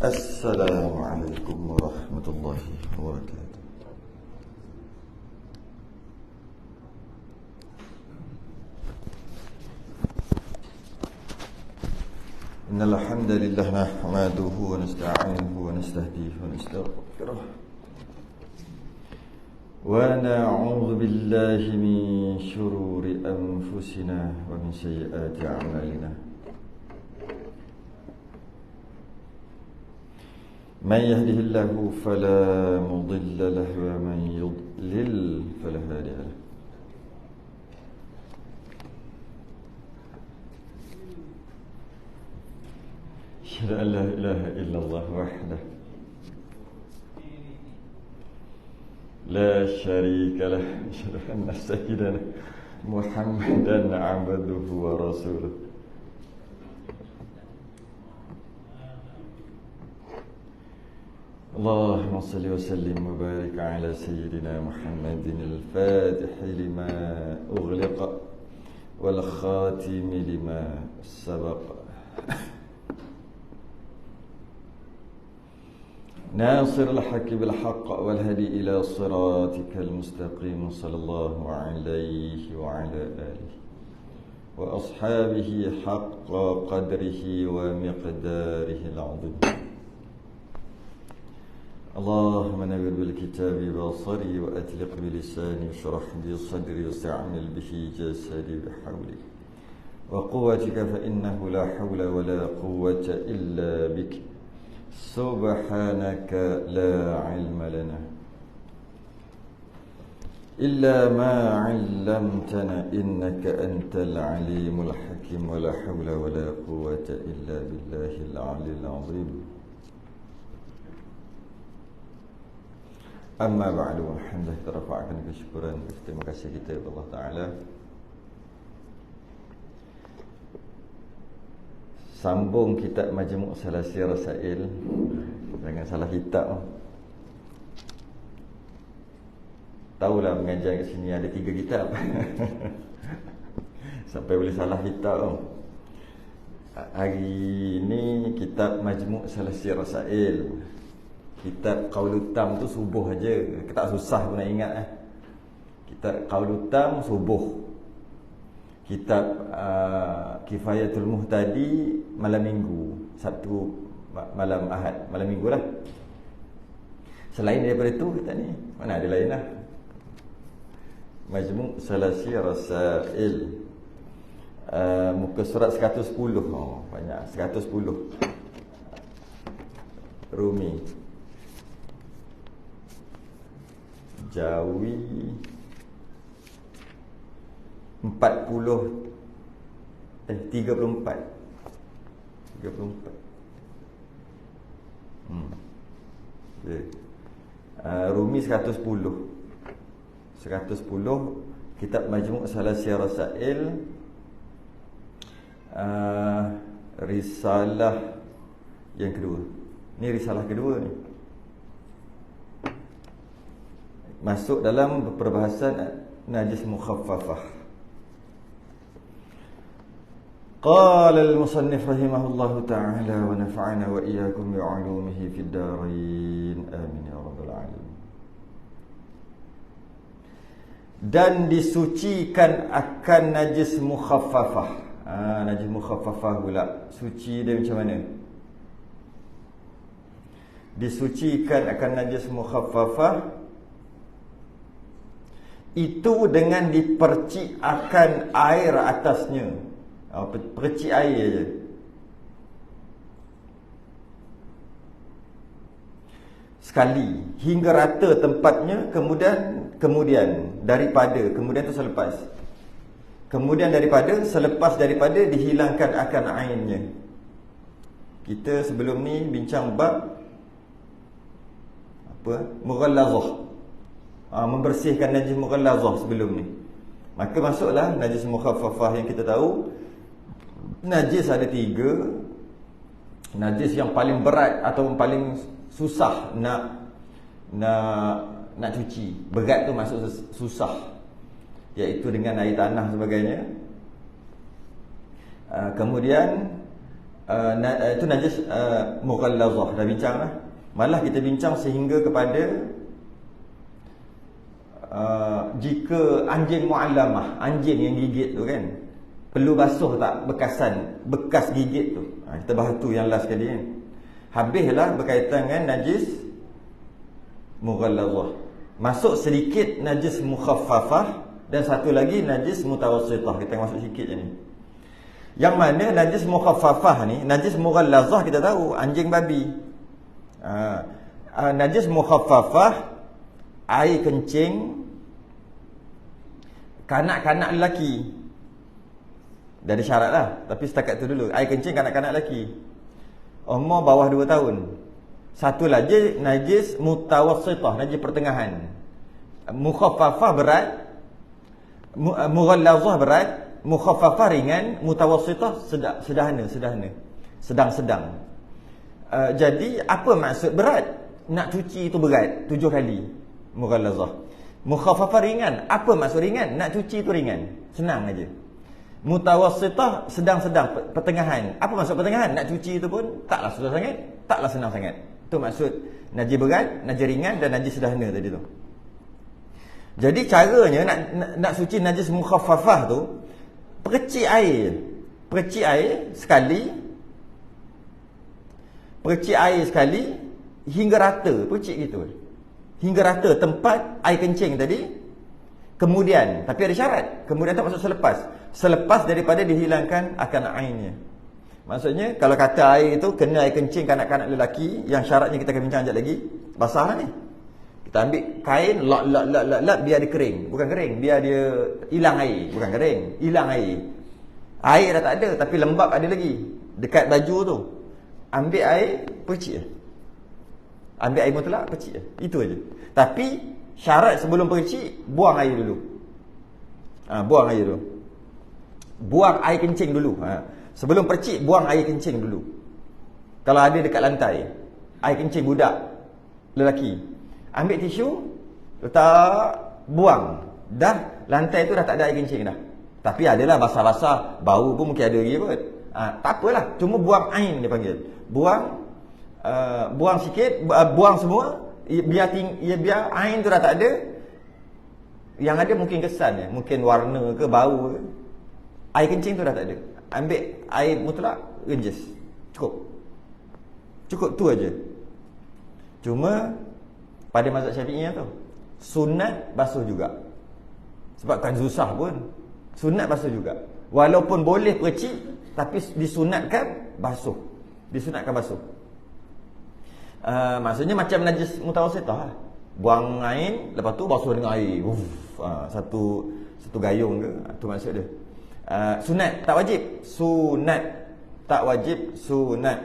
Assalamualaikum warahmatullahi wabarakatuh. Innal hamdalillah nahmaduhu wa nasta'inuhu wa nastahdihi wa nastaghfiruh wa na'udzu billahi min shururi anfusina wa min sayyiati a'malina. من يهده الله فلا مضل له ومن يضلل فلا هادي له. أشهد أن لا إله إلا الله وحده لا شريك له. أشهد أن سيدنا محمدا عبده ورسوله. اللهم صل وسلم وبارك على سيدنا محمد الفاتح لما أغلق والخاتم لما سبق ناصر الحق بالحق والهدي إلى صراطك المستقيم صلى الله عليه وعلى آله وأصحابه حق قدره ومقداره العظيم. اللهم نور بالكتاب بصري وأطلق بلساني واشرح لي صدري واستعمل به جسدي بحولك وقوتك فإنه لا حول ولا قوة إلا بك سبحانك لا علم لنا إلا ما علمتنا إنك أنت العليم الحكيم ولا حول ولا قوة إلا بالله العلي العظيم. Amma ba'du, alhamdulillah, kita rafa'kan kesyukuran, terima kasih kita kepada Allah Ta'ala. Sambung kitab Majmu' Salasi Rasail. Jangan salah kitab. Tahulah mengajar kat sini ada 3 kitab. Sampai boleh salah kitab. Hari ini kitab Majmu' Salasi Rasail. Kitab Qaulul Tam tu subuh aja, tak susah pun nak ingat Kitab Qaulul Tam subuh. Kitab Kifayatul Muhtadi malam minggu, Sabtu malam Ahad, malam minggu lah. Selain daripada tu kita ni mana ada lain lah. Majmu' Salasi Rasail, muka surat 110. Banyak, 110 Rumi Jawi 34 okay. Rumi 110 kitab Majmu' Salasi Rasail, risalah yang kedua. Ni risalah kedua ni, masuk dalam perbahasan najis mukhaffafah. Qala al-musannif rahimahullahu ta'ala wa nafa'ana wa iyyakum bi'ulumihi fid darain amin ya rabbal alamin. Dan disucikan akan najis mukhaffafah. Najis mukhaffafah pula, suci dia macam mana? Disucikan akan najis mukhaffafah itu dengan dipercik akan air atasnya. Percik air je. Sekali hingga rata tempatnya, kemudian daripada, kemudian tu selepas. Kemudian daripada, selepas daripada dihilangkan akan ainnya. Kita sebelum ni bincang bab apa? Mughallazah. Membersihkan najis mughallazah sebelum ni. Maka masuklah najis mukhaffafah yang kita tahu. Najis ada 3. Najis yang paling berat atau paling susah nak cuci. Berat tu maksud susah, iaitu dengan air tanah sebagainya. Kemudian Itu najis mughallazah, dah bincang lah. Malah kita bincang sehingga kepada jika anjing mu'allamah, anjing yang gigit tu kan, perlu basuh tak bekas gigit tu. Kita bahas tu yang last kali kan. Habislah berkaitan dengan najis mughallazah. Masuk sedikit najis mukhaffafah, dan satu lagi najis mutawassithah. Kita masuk sikit je ni. Yang mana najis mukhaffafah ni, najis mughallazah kita tahu anjing babi. Najis mukhaffafah air kencing kanak-kanak lelaki. Dah ada syarat lah, tapi setakat tu dulu. Air kencing kanak-kanak lelaki umur bawah 2 tahun. Satu lagi najis mutawassithah, najis pertengahan. Mukhaffafah berat, mughallazah berat, mukhaffafah ringan, mutawassithah sederhana, sedang-sedang. Jadi apa maksud berat? Nak cuci itu berat 7 kali. Mughallazah. Mukhaffafah ringan, apa maksud ringan? Nak cuci itu ringan, senang aja. Mutawassithah sedang-sedang, pertengahan. Apa maksud pertengahan? Nak cuci itu pun taklah susah sangat, taklah senang sangat. Itu maksud najis berat, najis ringan dan najis sederhana tadi tu. Jadi caranya nak suci najis mukhaffafah tu, percik air sekali hingga rata, percik gitu. Hingga rata tempat air kencing tadi. Kemudian, tapi ada syarat. Kemudian tak maksud selepas daripada dihilangkan akan ainnya. Maksudnya kalau kata air itu kena air kencing kanak-kanak lelaki, yang syaratnya kita akan bincang sekejap lagi. Basah lah ni. Kita ambil kain, lap biar dia kering. Bukan kering, biar dia hilang air. Bukan kering, hilang air. Air dah tak ada, tapi lembab ada lagi dekat baju tu. Ambil air, percik je. Ambil air mutlak, percik je. Itu aja. Tapi syarat sebelum percik, buang air dulu. Buang air dulu. Buang air kencing dulu. Sebelum percik, buang air kencing dulu. Kalau ada dekat lantai, air kencing budak lelaki, ambil tisu, letak, buang. Dah, lantai tu dah tak ada air kencing dah. Tapi adalah basah-basah, bau pun mungkin ada lagi kot. Tak apalah, cuma buang air dia panggil. Buang sikit, buang semua, biar air tu dah tak ada. Yang ada mungkin kesan, mungkin warna ke bau ke. Air kencing tu dah tak ada. Ambil air mutlak, renjis. Cukup tu aja. Cuma pada mazhab Syafi'iyah tu, sunat basuh juga. Sebab kan susah pun, sunat basuh juga. Walaupun boleh percik, tapi disunatkan basuh. Maksudnya macam najis mutawassithah. Buang air, lepas tu basuh dengan air. Satu gayung ke, tu maksud dia. Sunat, tak wajib. Sunat, tak wajib, sunat.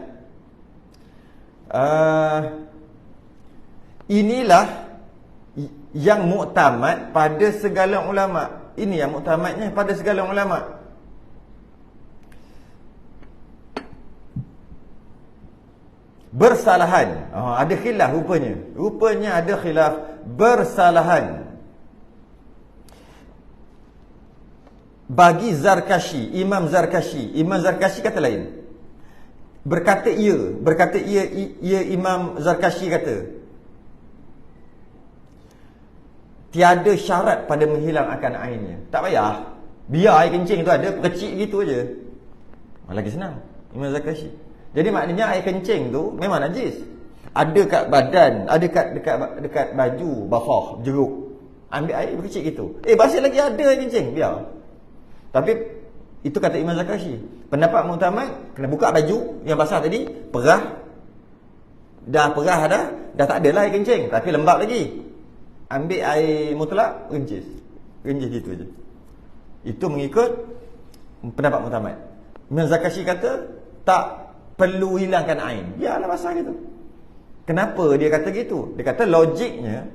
Inilah yang muktamad pada segala ulama. Ini yang muktamadnya pada segala ulama. Bersalahan. Ada khilaf rupanya. Rupanya ada khilaf bersalahan. Bagi Zarkashi, Imam Zarkashi kata lain. Berkata ia Imam Zarkashi kata, tiada syarat pada menghilang akan ainnya. Tak payah, biar air kencing tu ada, percik gitu aja. Lagi senang Imam Zarkashi. Jadi maknanya air kencing tu memang najis. Ada kat badan, ada dekat baju basah, jeruk. Ambil air percik gitu. Basah lagi ada air kencing, biar. Tapi itu kata Imam Zarkashi. Pendapat muktamad, kena buka baju yang basah tadi, perah. Dah tak ada lah air kencing, tapi lembab lagi. Ambil air mutlak, renjis gitu je. Itu mengikut pendapat muktamad. Imam Zarkashi kata tak perlu hilangkan air, biarlah basah gitu. Kenapa dia kata gitu? Dia kata logiknya,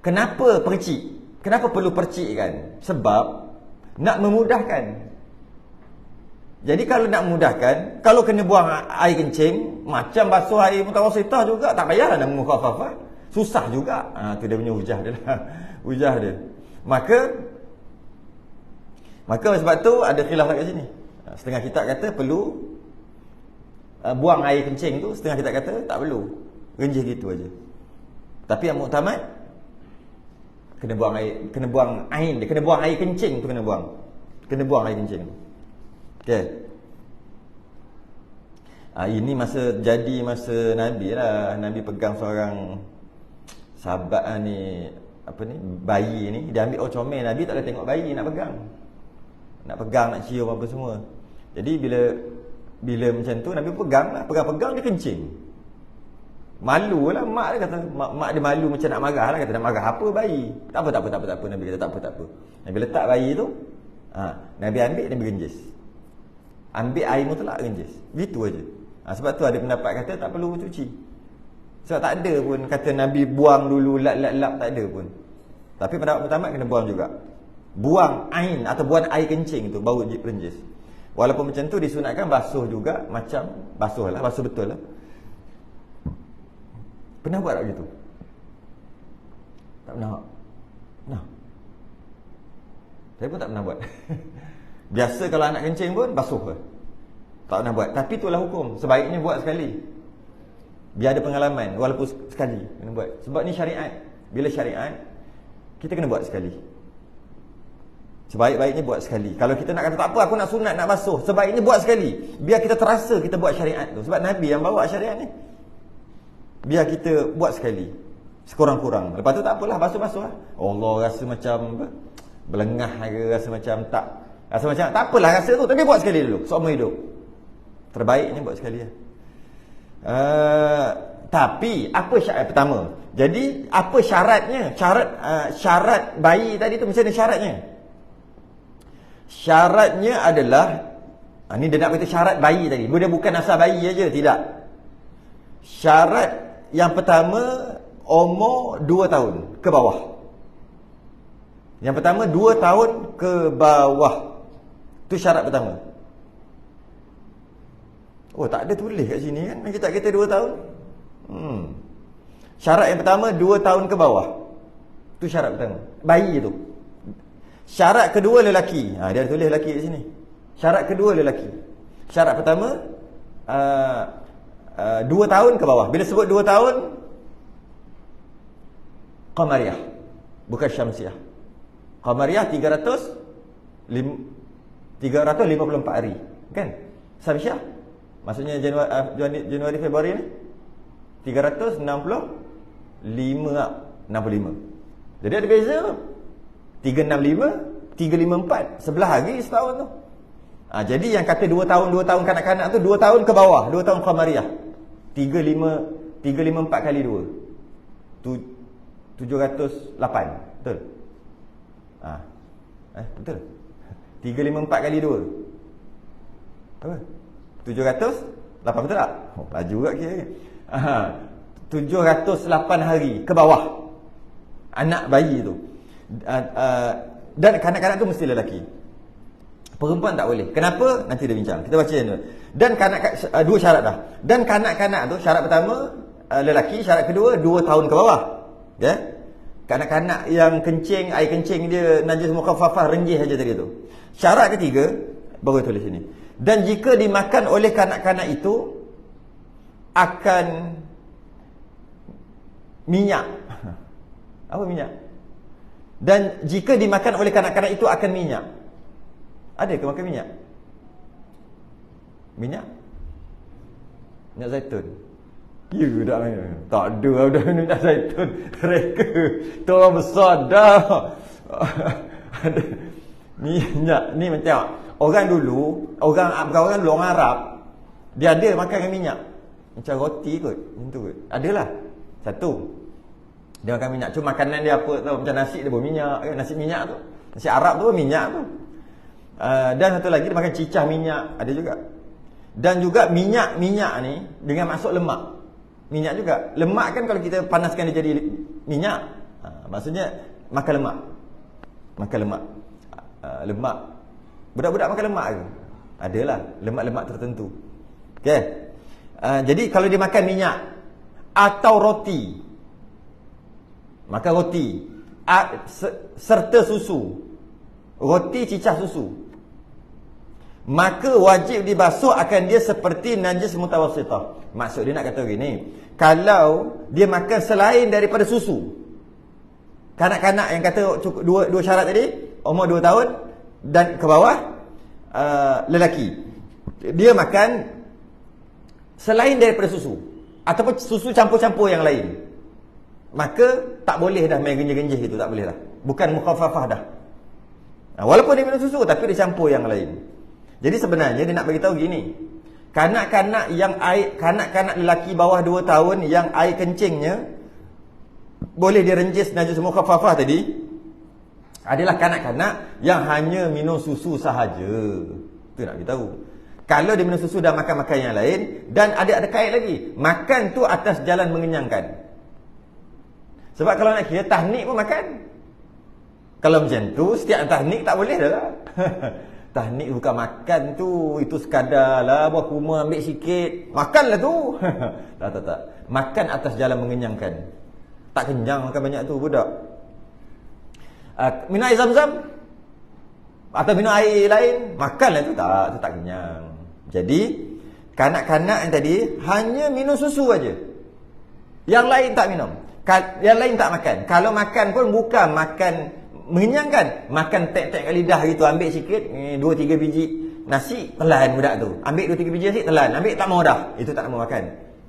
kenapa percik? Kenapa perlu percik kan? Sebab nak memudahkan. Jadi kalau nak memudahkan, kalau kena buang air kencing, macam basuh air mutawassithah juga, tak payahlah nak mukhaffafah. Susah juga. Tu dia punya hujah dia lah. Hujah dia. Maka sebab tu ada khilaf kat sini. Setengah kitab kata perlu buang air kencing tu, setengah kita kata tak perlu. Renjis gitu aja. Tapi yang muktamad kena buang air, kena buang air, kena buang air kencing tu kena buang. Kena buang air kencing. Okey. Ini masa Nabi lah. Nabi pegang seorang sahabat ni, apa ni, bayi ni, dia ambil comel. Nabi tak boleh tengok bayi nak pegang. Nak pegang, nak cium apa semua. Jadi bila macam tu Nabi pegang lah, pegang dia kencing. Malu lah mak dia kata, mak dia malu macam nak marah lah, kata nak marah apa bayi. Tak apa Nabi kata tak apa. Nabi letak bayi tu, Nabi ambil, Nabi genjis. Ambil air mutlak genjis. Gitu aja. Sebab tu ada pendapat kata tak perlu cuci. Sebab tak ada pun kata Nabi buang dulu lap tak ada pun. Tapi pendapat pertama kena buang juga. Buang ain atau buang air kencing tu baru renjis. Walaupun macam tu disunatkan basuh juga, macam basuh betul lah. Pernah buat tak begitu? Tak pernah. Nah. Saya pun tak pernah buat. Biasa kalau anak kencing pun basuh ke. Tak pernah buat. Tapi itulah hukum. Sebaiknya buat sekali. Biar ada pengalaman. Walaupun sekali kena buat. Sebab ni syariat. Bila syariat, kita kena buat sekali. Sebaik-baiknya buat sekali. Kalau kita nak kata tak apa, aku nak sunat, nak basuh, sebaiknya buat sekali. Biar kita terasa kita buat syariat tu. Sebab Nabi yang bawa syariat ni. Biar kita buat sekali, sekurang-kurang. Lepas tu tak apalah, basuh-basuh lah. Allah rasa macam apa? Belengah ke, rasa macam tak apalah rasa tu. Tapi buat sekali dulu, seumur hidup. Terbaiknya buat sekali lah. Tapi apa syarat pertama? Jadi apa syaratnya? Syarat bayi tadi tu macam mana syaratnya? Syaratnya adalah, ni dia nak kata syarat bayi tadi. Dia bukan asal bayi aja, tidak. Syarat yang pertama, umur 2 tahun ke bawah. Yang pertama 2 tahun ke bawah. Itu syarat pertama. Oh, tak ada tulis kat sini kan. Kita kata 2 tahun. Syarat yang pertama 2 tahun ke bawah. Itu syarat pertama. Bayi tu. Syarat kedua lelaki. Dia ada tulis lelaki kat sini. Syarat kedua lelaki. Syarat pertama 2 tahun ke bawah. Bila sebut 2 tahun, Qamariyah, bukan Syamsiah. Qamariyah 354 hari, kan? Syamsiah maksudnya Januari Februari ni 365. Jadi ada beza 365, 354, 11 hari setahun tu. Jadi yang kata 2 tahun kanak-kanak tu 2 tahun ke bawah, 2 tahun Qamariyah. 354 kali 2 708. Betul? Betul? 354 kali 2 apa? 708, betul tak? Laju kat kira. 708 hari ke bawah anak bayi tu. Dan kanak-kanak tu mesti lelaki. Perempuan tak boleh. Kenapa? Nanti dia bincang. Kita baca dulu. Dan dua syarat dah. Dan kanak-kanak tu, syarat pertama lelaki, syarat kedua 2 tahun ke bawah. Ya. Kanak-kanak yang kencing, air kencing dia najis mukhaffafah, renjih saja tadi tu. Syarat ketiga baru tulis sini. Dan jika dimakan oleh kanak-kanak itu akan minyak. Apa minyak? Dan jika dimakan oleh kanak-kanak itu akan minyak. Ada ke makan minyak? Minyak zaitun. Ya ke tak? Tak ada minyak zaitun. Mereka tu orang besar dah. Ada minyak ni macam orang dulu, orang Arab, dia ada makan dengan minyak. Macam roti kot, macam tu kot. Adalah. Satu, dia makan minyak. Cuma makanan dia apa tahu, macam nasi dia berminyak kan? Nasi minyak tu. Nasi Arab tu minyak tu. Dan satu lagi dia makan cicah minyak, ada juga. Dan juga minyak ni dengan masuk lemak. Minyak juga. Lemak kan kalau kita panaskan dia jadi minyak. Maksudnya makan lemak. Makan lemak. Lemak. Budak-budak makan lemak ke? Adalah lemak-lemak tertentu. Okey. Jadi kalau dia makan minyak atau roti, makan roti serta susu. Roti cicah susu. maka wajib dibasuh akan dia seperti najis mutawassithah. Maksud dia nak kata gini, kalau dia makan selain daripada susu, kanak-kanak yang kata cukup dua syarat tadi, umur 2 tahun dan ke bawah, lelaki, dia makan selain daripada susu ataupun susu campur-campur yang lain, maka tak boleh dah main genjih-genjih itu, tak boleh dah. Bukan mukhaffafah dah. Walaupun dia minum susu tapi dia campur yang lain. Jadi sebenarnya dia nak beritahu gini, kanak-kanak lelaki bawah 2 tahun yang air kencingnya boleh direnjis najis mukhaffafah tadi adalah kanak-kanak yang hanya minum susu sahaja. Itu nak beritahu. Kalau dia minum susu dan makan-makan yang lain, dan ada kait lagi, makan tu atas jalan mengenyangkan. Sebab kalau nak kira tahnik pun makan. Kalau macam tu setiap tahnik tak boleh dah lah. Tahnik bukan makan tu, itu sekadar lah buah kurma ambil sikit, makanlah tu. Tak. Makan atas jalan mengenyangkan. Tak kenyang makan banyak tu budak. Minum air zam-zam atau minum air lain, makanlah tu, tak kenyang. Jadi kanak-kanak yang tadi hanya minum susu aja. Yang lain tak minum. Yang lain tak makan. Kalau makan pun bukan makan mengenyangkan, makan tek-tek kat lidah gitu, ambil sikit 2-3 biji nasi, telan budak tu. Ambil 2-3 biji nasi, telan. Ambil, tak mau dah. Itu tak nama makan.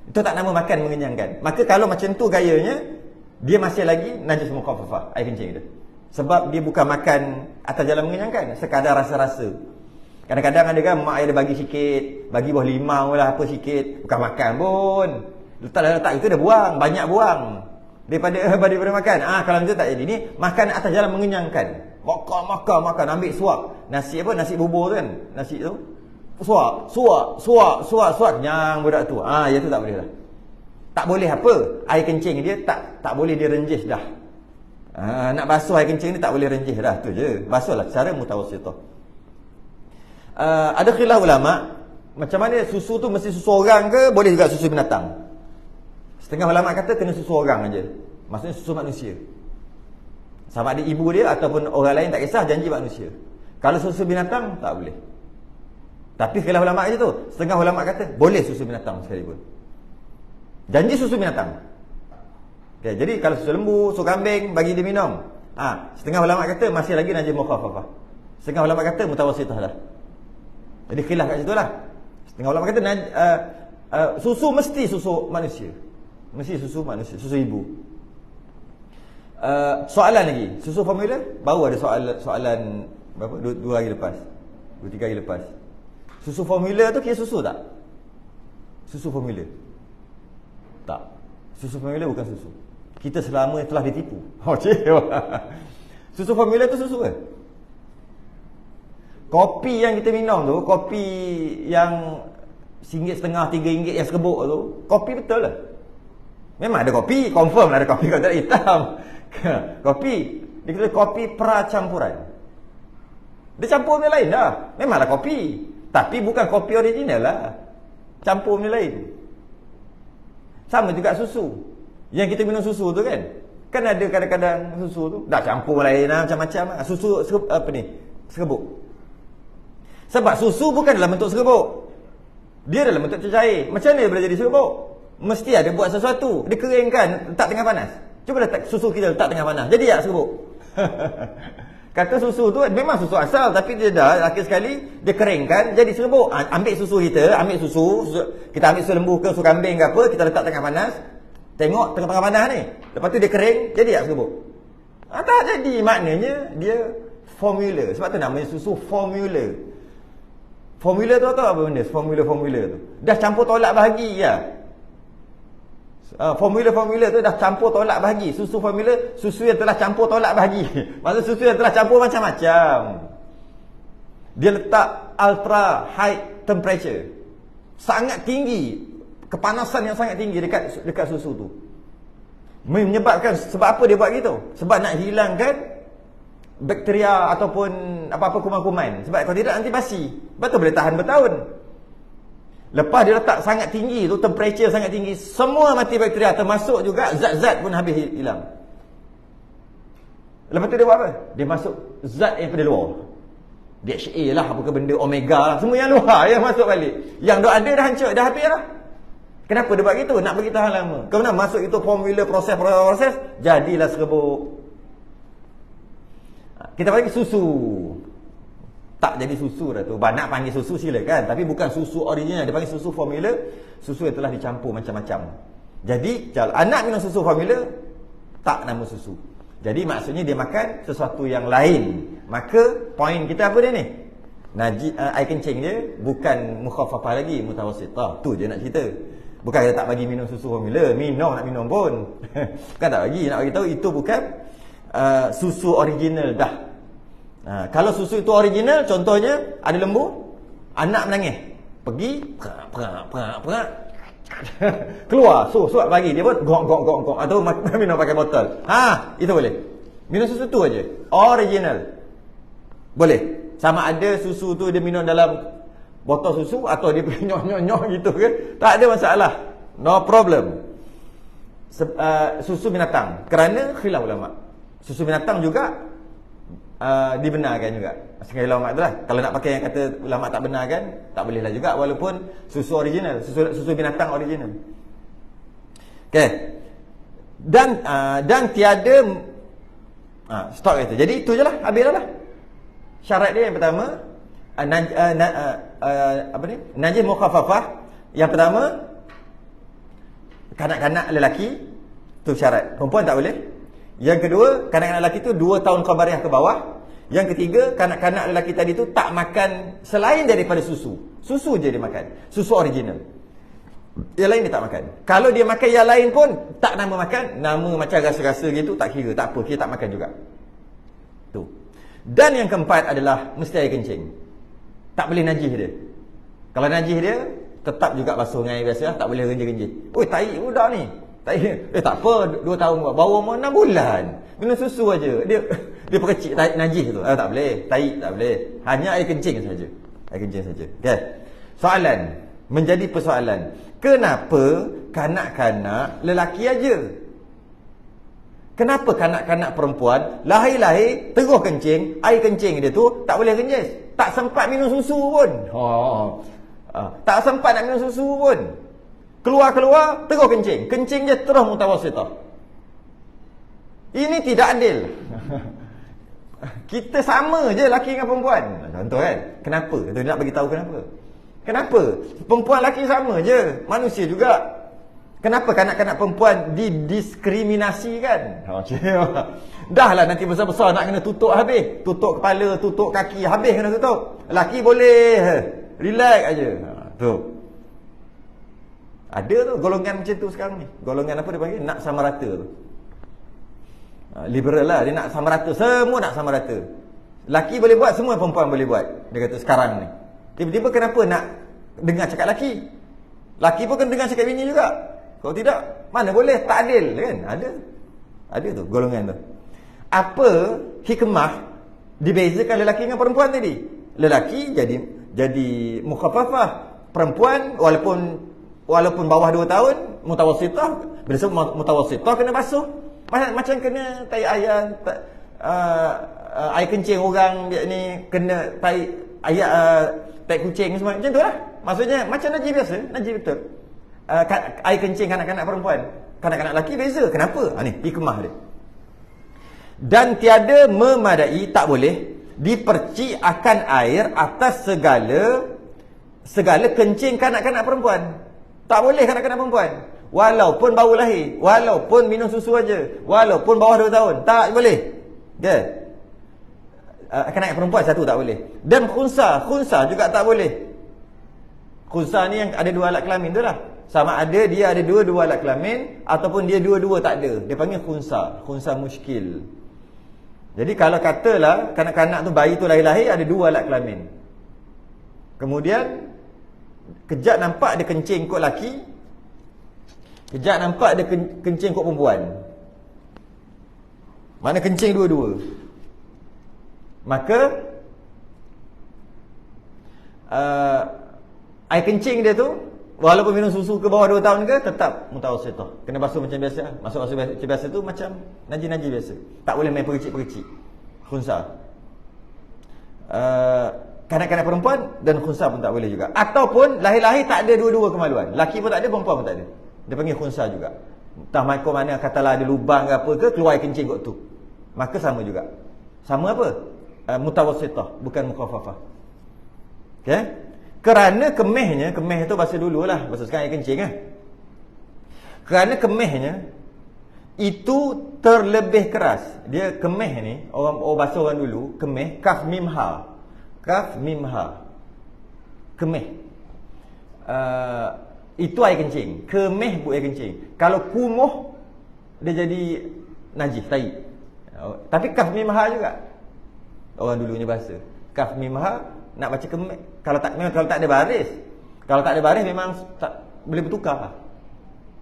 Itu tak nama makan mengenyangkan. Maka kalau macam tu gayanya, dia masih lagi najis mukhaffafah, air kencing dia. Sebab dia bukan makan atas jalan mengenyangkan, sekadar rasa-rasa. Kadang-kadang ada kan mak ayah dia bagi sikit, bagi buah limau lah apa sikit, bukan makan pun. Letak itu dah buang, banyak buang. Daripada makan. Kalau macam tu tak jadi. Ni makan atas jalan mengenyangkan. Makan, ambil suap. Nasi apa? Nasi bubur tu kan. Nasi tu. Suap. Kenyang budak tu. Ya tu tak boleh dah. Tak boleh apa? Air kencing dia tak boleh direnjis dah. Nak basuh air kencing ni tak boleh renjis dah. Tu je. Basuhlah secara mutawassithah. Ada khilaf ulama, macam mana susu tu mesti susu orang ke boleh juga susu binatang? Setengah ulama kata kena susu orang aja. Maksudnya susu manusia. Sama ada ibu dia ataupun orang lain tak kisah, janji manusia. Kalau susu binatang tak boleh. Tapi khilaf ulama je tu. Setengah ulama kata boleh susu binatang sekalipun. Janji susu binatang. Okay, jadi kalau susu lembu, susu kambing bagi dia minum. Setengah ulama kata masih lagi najis mukhaffafah. Setengah ulama kata mutawassithah dah. Jadi khilaf kat situ lah. Setengah ulama kata susu mesti susu manusia. Mesti susu manusia, susu ibu. Soalan lagi, susu formula baru ada soalan berapa? 2 hari lepas. 2-3 hari lepas. Susu formula tu kira susu tak? Susu formula. Tak. Susu formula bukan susu. Kita selama telah ditipu. Susu formula tu susu ke? Kopi yang kita minum tu, kopi yang RM1.50, RM3 yang serbuk tu, kopi betul lah. Memang ada kopi, confirm lah ada kopi, kalau tak hitam. Kopi, dia kata kopi pracampuran. Dia campur benda lain dah. Memanglah kopi, tapi bukan kopi original lah. Campur benda lain. Sama juga susu. Yang kita minum susu tu kan, kan ada kadang-kadang susu tu dah campur lain lah, macam-macam lah. Susu serbuk. Sebab susu bukan dalam bentuk serbuk, dia dalam bentuk cair. Macam mana boleh jadi serbuk? Mesti ada buat sesuatu. Dia keringkan, letak tengah panas. Cuba letak susu kita letak tengah panas, jadi tak serbuk? Kata susu tu memang susu asal, tapi dia dah akhir sekali dia keringkan jadi serbuk. Ambil susu kita, kita ambil susu lembu ke susu kambing ke apa, kita letak tengah panas. Tengok tengah-tengah panas ni, lepas tu dia kering, jadi tak serbuk? Tak jadi. Maknanya dia formula. Sebab tu namanya susu formula. Formula tu apa benda? Formula tu dah campur tolak bahagi ya. Formula tu dah campur tolak bahagi. Susu formula, susu yang telah campur tolak bahagi. Maksud susu yang telah campur macam-macam. Dia letak ultra high temperature, sangat tinggi, kepanasan yang sangat tinggi dekat susu tu. Menyebabkan, sebab apa dia buat gitu? Sebab nak hilangkan bakteria ataupun apa-apa kuman-kuman. Sebab kalau tidak nanti basi. Betul boleh tahan bertahun. Lepas dia letak sangat tinggi tu, temperature sangat tinggi, semua mati bakteria, termasuk juga zat-zat pun habis hilang. Lepas tu dia buat apa? Dia masuk zat yang pada luar. DHA lah, apa ke benda omega lah, semua yang luar yang masuk balik. Yang dah ada dah hancur, dah habis lah. Kenapa dia buat gitu? Nak bagi tahan lama. Kemudian masuk itu formula proses, jadilah serbuk. Kita panggil susu. Tak jadi susu dah tu. Nak panggil susu silakan, tapi bukan susu original. Dia panggil susu formula. Susu yang telah dicampur macam-macam. Jadi kalau anak minum susu formula, tak nama susu. Jadi maksudnya dia makan sesuatu yang lain. Maka poin kita apa dia ni? Air kencing dia bukan mukhaffafah lagi, mutawassithah. Tu je nak cerita. Bukan kita tak bagi minum susu formula. Nak minum pun kan tak bagi. Nak bagi tahu itu bukan susu original dah. Kalau susu itu original, contohnya ada lembu, anak menangis, pergi perak keluar, suap bagi dia pun gok atau minum pakai botol. Itu boleh. Minum susu tu aja, original. Boleh. Sama ada susu tu dia minum dalam botol susu atau dia nyok gitu ke, tak ada masalah. No problem. Susu binatang, kerana khilaf ulama. Susu binatang juga dibenarkan juga. Sekali ulama tu lah. Kalau nak pakai yang kata ulama tak benarkan, tak boleh lah juga, walaupun susu original, susu binatang original. Okey. Dan tiada stop kata. Jadi itu je lah, habis lah. Syarat dia yang pertama apa ni? Najis mukhaffafah. Yang pertama, kanak-kanak lelaki, tu syarat. Perempuan tak boleh. Yang kedua, kanak-kanak lelaki tu 2 tahun qamariyah ke bawah. Yang ketiga, kanak-kanak lelaki tadi tu tak makan selain daripada susu. Susu je dia makan, susu original. Yang lain dia tak makan. Kalau dia makan yang lain pun tak nama makan, nama macam rasa-rasa gitu, tak kira, tak apa, dia tak makan juga. Tu. Dan yang keempat adalah mesti air kencing. Tak boleh najis dia. Kalau najis dia, tetap juga basuh dengan air biasa, tak boleh genjing-genjing. Oi, tai budak ni. Tai. Tak apa, 2 tahun baru umur 6 bulan. Minum susu aja. Dia perkecik tai najis tu. Tak boleh. Tai tak boleh. Hanya air kencing saja. Air kencing saja. Okey. Soalan, menjadi persoalan. Kenapa kanak-kanak lelaki aja? Kenapa kanak-kanak perempuan lahir-lahir terus kencing, air kencing dia tu tak boleh kencing? Tak sempat minum susu pun. Tak sempat nak minum susu pun. Keluar-keluar terus kencing. Kencing je terus mutawassithah. Ini tidak adil. Kita sama je lelaki dengan perempuan. Contoh kan? Kenapa? Kita nak bagi tahu kenapa. Kenapa? Perempuan lelaki sama je, manusia juga. Kenapa kanak-kanak perempuan didiskriminasikan? Dah lah nanti besar-besar nak kena tutup habis. Tutup kepala, tutup kaki, habis kena tutup. Lelaki boleh relax aja. Tu. Ada tu golongan macam tu sekarang ni. Golongan apa dia panggil? Nak sama rata tu. Liberal lah, dia nak sama rata. Semua nak sama rata. Lelaki boleh buat, semua perempuan boleh buat. Dia kata sekarang ni. Tiba-tiba kenapa nak dengar cakap lelaki? Lelaki pun kena dengar cakap bini juga. Kalau tidak, mana boleh, tak adil kan? Ada tu golongan tu. Apa hikmah dibezakan lelaki dengan perempuan tadi? Lelaki jadi mukhaffafah, perempuan walaupun bawah 2 tahun mutawassithah. Bila sebut mutawassithah kena basuh. Macam kena tai ayam, air kencing orang ni kena tai ayam, tai kucing semua. Macam tu lah. Maksudnya macam najis biasa, najis betul. Air kencing kanak-kanak perempuan, kanak-kanak lelaki beza. Kenapa? Ni hikmah dia. Dan tiada memadai, tak boleh dipercik akan air atas segala kencing kanak-kanak perempuan. Tak boleh kanak-kanak perempuan. Walaupun baru lahir, walaupun minum susu aja, walaupun bawah 2 tahun, tak boleh. Dia kanak-kanak perempuan satu tak boleh. Dan khunsa juga tak boleh. Khunsa ni yang ada 2 alat kelamin tu lah. Sama ada dia ada dua alat kelamin ataupun dia dua-dua tak ada. Dia panggil khunsa muskil. Jadi kalau katalah kanak-kanak tu, bayi tu lahir-lahir ada 2 alat kelamin. Kemudian kejap nampak dia kencing kot laki, kejap nampak dia kencing kot perempuan. Mana kencing dua-dua. Maka air kencing dia tu walaupun minum susu ke bawah 2 tahun ke, tetap mutawassithah. Kena basuh macam biasa. Basuh biasa tu macam najis-najis biasa. Tak boleh main pericik-pericik. Khunsa. kanak-kanak perempuan dan khunsa pun tak boleh juga. Ataupun lahir-lahir tak ada dua-dua kemaluan. Laki pun tak ada, perempuan pun tak ada. Dia panggil khunsa juga. Entah makro mana, katalah ada lubang ke apa ke, keluar air kencing kot tu. Maka sama juga. Sama apa? Mutawassitah, bukan mukhafafah. Okay? Kerana kemihnya, kemih tu bahasa dulu lah, bahasa sekarang air kencing lah. Kerana kemihnya itu terlebih keras. Dia kemih ni, orang bahasa orang dulu, kemih, kaf mim ha. Kaf mim ha. Kemih. Itu air kencing. Kemih bu air kencing. Kalau kumuh, dia jadi najis, tai. Tapi kaf mim ha juga. Orang dulunya bahasa. Kaf mim ha, nak baca kemih. Kalau tak ada baris. Kalau tak ada baris memang tak boleh bertukar lah.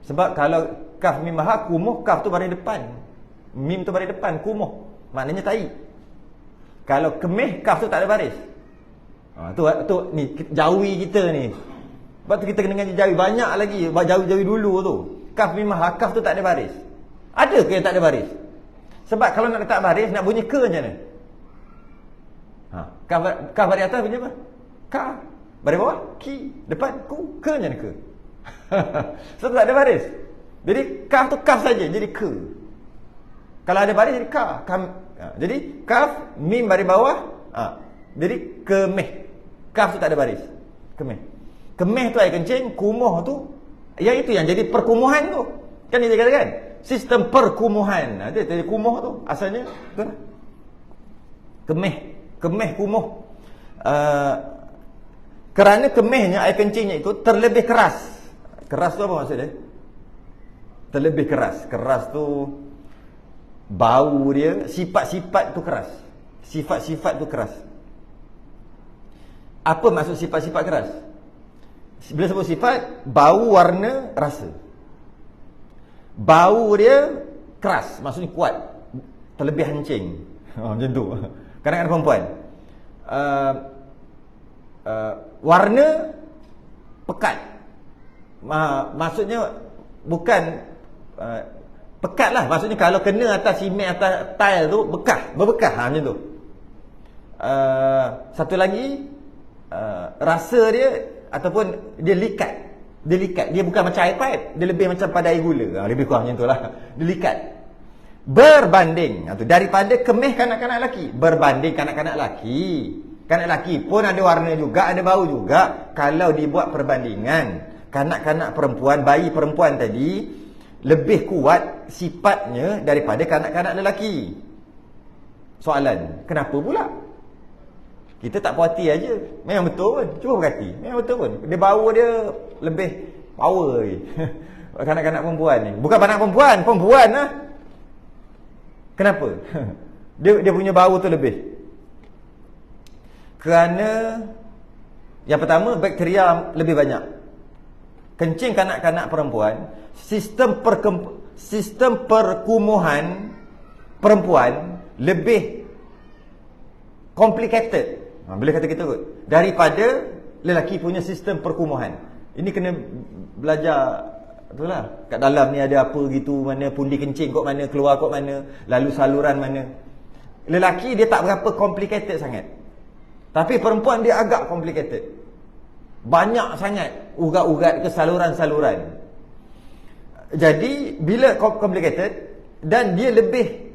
Sebab kalau kaf mim ha, kumuh, kaf tu baris depan. Mim tu baris depan, kumuh. Maknanya tai. Kalau kemih, kaf tu tak ada baris. Tu ni jawi kita ni. Sebab tu kita kena ngaji jawi banyak lagi. Jawi-jawi dulu tu. Kaf mim ha, kaf tu tak ada baris. Ada ke yang tak ada baris? Sebab kalau nak letak baris, nak bunyi ke macam mana? Kaf baris atas bunyi apa? Ka. Baris bawah, ki. Depan, ku. Ke macam mana ke? Sebab tak ada baris. Jadi kaf tu kaf saja, jadi ke. Kalau ada baris jadi ka. Jadi kaf, mim baris bawah, jadi kemih. Kaf tu tak ada baris. Kemih. Kemih tu air kencing, kumuh tu yang itu yang jadi perkumuhan tu. Kan dia katakan sistem perkumuhan. Dia jadi kumuh tu asalnya tu lah. Kemih kumuh. Kerana kemihnya air kencingnya itu terlebih keras. Keras tu apa maksud dia? Terlebih keras. Keras tu bau dia, sifat-sifat tu keras. Sifat-sifat tu keras. Apa maksud sifat-sifat keras? Bila sebut sifat, bau, warna, rasa. Bau dia keras, maksudnya kuat. Terlebih hancing. Macam tu. Kadang-kadang perempuan. Warna pekat. Maksudnya bukan pekat lah. Maksudnya kalau kena atas simen, atas tile tu berbekas macam tu. Satu lagi, rasa dia ataupun dia likat. Dia bukan macam air pipe, dia lebih macam pada air gula. Lebih kurang macam tu lah. Dia likat. Berbanding daripada kemih kanak-kanak lelaki. Berbanding kanak-kanak lelaki. Kanak lelaki pun ada warna juga, ada bau juga. Kalau dibuat perbandingan, kanak-kanak perempuan, bayi perempuan tadi lebih kuat sifatnya daripada kanak-kanak lelaki. Soalan, kenapa pula? Kita tak puas hati aja. Memang betul pun. Cuba berhati. Memang betul pun. Dia bau dia lebih power kanak-kanak perempuan ni. Bukan anak perempuan, perempuan lah. Kenapa? Dia punya bau tu lebih. Kerana yang pertama, bakteria lebih banyak. Kencing kanak-kanak perempuan, sistem perkumuhan perempuan lebih complicated. Boleh kata kita kot, daripada lelaki punya sistem perkumuhan. Ini kena belajar itulah. Kat dalam ni ada apa gitu, mana pundi kencing kot mana, keluar kot mana, lalu saluran mana. Lelaki dia tak berapa complicated sangat. Tapi perempuan dia agak complicated. Banyak sangat urat-urat ke saluran-saluran. Jadi bila complicated dan dia lebih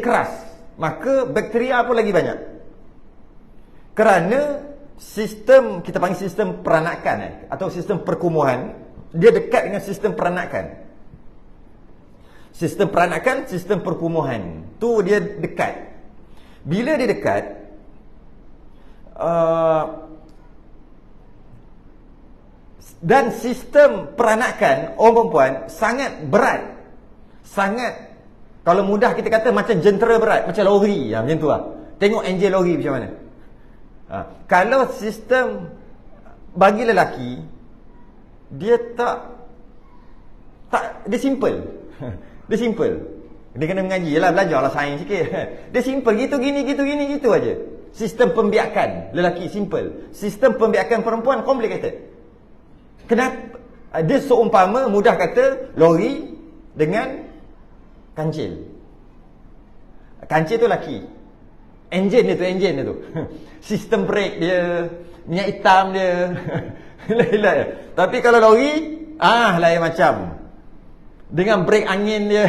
keras, maka bakteria pun lagi banyak. Kerana sistem, kita panggil sistem peranakan atau sistem perkumuhan, dia dekat dengan sistem peranakan. Sistem peranakan, sistem perkumuhan tu dia dekat. Bila dia dekat, dan sistem peranakan orang perempuan sangat berat. Sangat, kalau mudah kita kata macam jentera berat, macam lori, macam tu lah. Tengok enjin lori macam mana. Kalau sistem bagi lelaki, dia dia simple. Dia simple. Dia kena mengaji lah, belajarlah sains sikit. Dia simple, gitu aja. Sistem pembiakan lelaki simple. Sistem pembiakan perempuan complicated. Kenapa? Dia seumpama, mudah kata, lori dengan kancil. Kancil tu lelaki. Enjin dia tu. Sistem brake dia, minyak hitam dia. Lain-lain. Tapi kalau lori, lain macam. Dengan brake angin dia.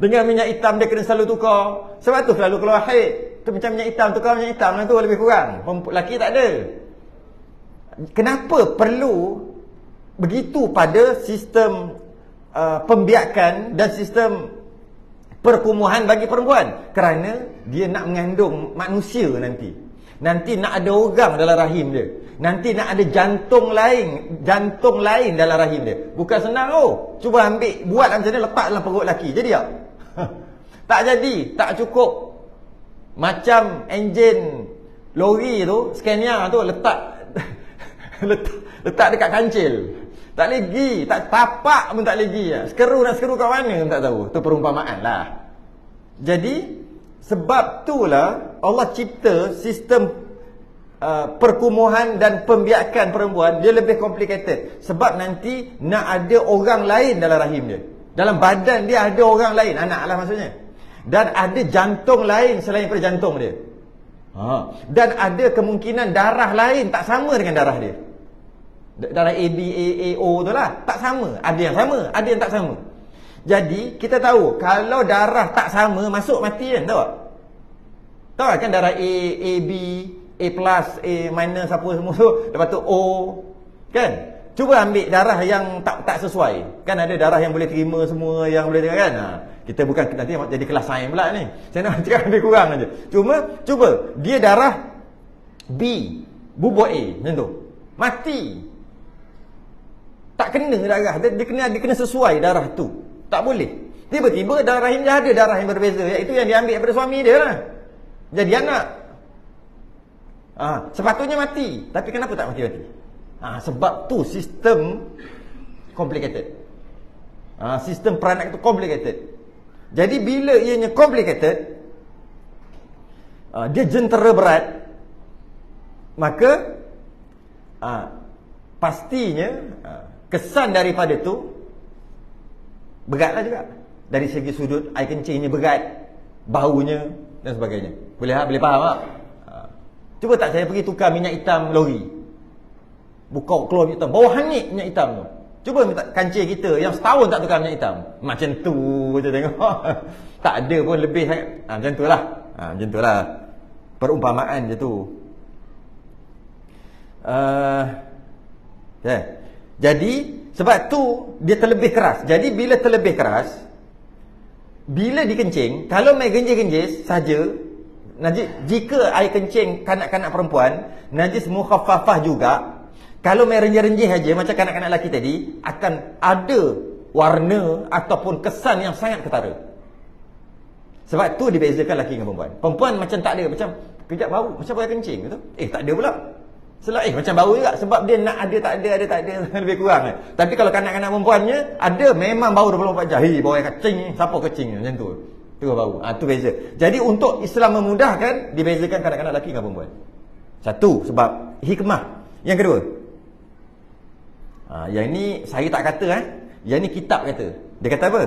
Dengan minyak hitam dia kena selalu tukar. Sebab tu selalu keluar haid. Tu macam minyak hitam, tukar minyak hitam tu lebih kurang. Lelaki tak ada. Kenapa perlu begitu pada sistem pembiakan dan sistem perkumuhan bagi perempuan? Kerana dia nak mengandung manusia nanti. Nanti nak ada orang dalam rahim dia. Nanti nak ada jantung lain dalam rahim dia. Bukan senang cuba ambil, buat macam ni, letak dalam perut lelaki. Jadi tak? Tak jadi, tak cukup. Macam enjin lori tu, Scania tu letak dekat kancil. Tak lagi, tak tapak pun tak lagi. Skru nak skru kat mana pun tak tahu. Tu perumpamaan lah. Jadi sebab itulah Allah cipta sistem perkumuhan dan pembiakan perempuan dia lebih complicated. Sebab nanti nak ada orang lain dalam rahim dia. Dalam badan dia ada orang lain, anak lah maksudnya. Dan ada jantung lain selain daripada jantung dia. Dan ada kemungkinan darah lain tak sama dengan darah dia. Darah AB, AO tu lah, tak sama. Ada yang sama, ada yang tak sama. Jadi kita tahu kalau darah tak sama, masuk mati kan, tahu tak? Tahu kan darah A, AB, A plus, A minus apa semua tu, lepas tu O, kan? Cuba ambil darah yang tak sesuai. Kan ada darah yang boleh terima semua, yang boleh terima kan? Kita bukan nanti jadi kelas sains pula ni. Saya nak cakap lebih kurang aja. Cuba dia darah B, bubuk A macam tu. Mati. Tak kena darah. Dia kena sesuai darah tu. Tak boleh. Tiba-tiba dalam rahim dia ada darah yang berbeza, iaitu yang diambil daripada suami dia lah. Jadi anak. Sepatutnya mati. Tapi kenapa tak mati-mati? Sebab tu sistem complicated. Sistem peranak tu complicated. Jadi bila ianya complicated, dia jentera berat, maka pastinya kesan daripada tu beratlah juga. Dari segi sudut air kencingnya berat, baunya dan sebagainya. Boleh faham tak? Cuba tak saya pergi tukar minyak hitam lori, buka keluar minyak hitam, bau hangit minyak hitam tu. Cuba minta kancil kita yang setahun tak tukar minyak hitam. Macam tu je tengok. Tak ada pun lebih macam tu lah. Macam tu lah. Perumpamaan je tu. Jadi sebab tu dia terlebih keras. Jadi bila terlebih keras, bila dikencing, kalau main genjis-genjis saja, najis, jika air kencing kanak-kanak perempuan najis mukhaffafah juga. Kalau main renjih-renjih aja macam kanak-kanak lelaki tadi, akan ada warna ataupun kesan yang sangat ketara. Sebab tu dibezakan lelaki dengan perempuan. Perempuan macam tak ada, macam kejap bau, macam bau air kencing gitu. Tak ada pula. Macam bau juga. Sebab dia nak ada tak ada lebih kurang. Tapi kalau kanak-kanak perempuannya ada, memang bau 24 jam. Bau air kencing, siapa kencing macam tu. Tu bau. Tu beza. Jadi untuk Islam memudahkan, dibezakan kanak-kanak lelaki dengan perempuan. Satu, sebab hikmah. Yang kedua, yang ni saya tak kata yang ni kitab kata. Dia kata apa?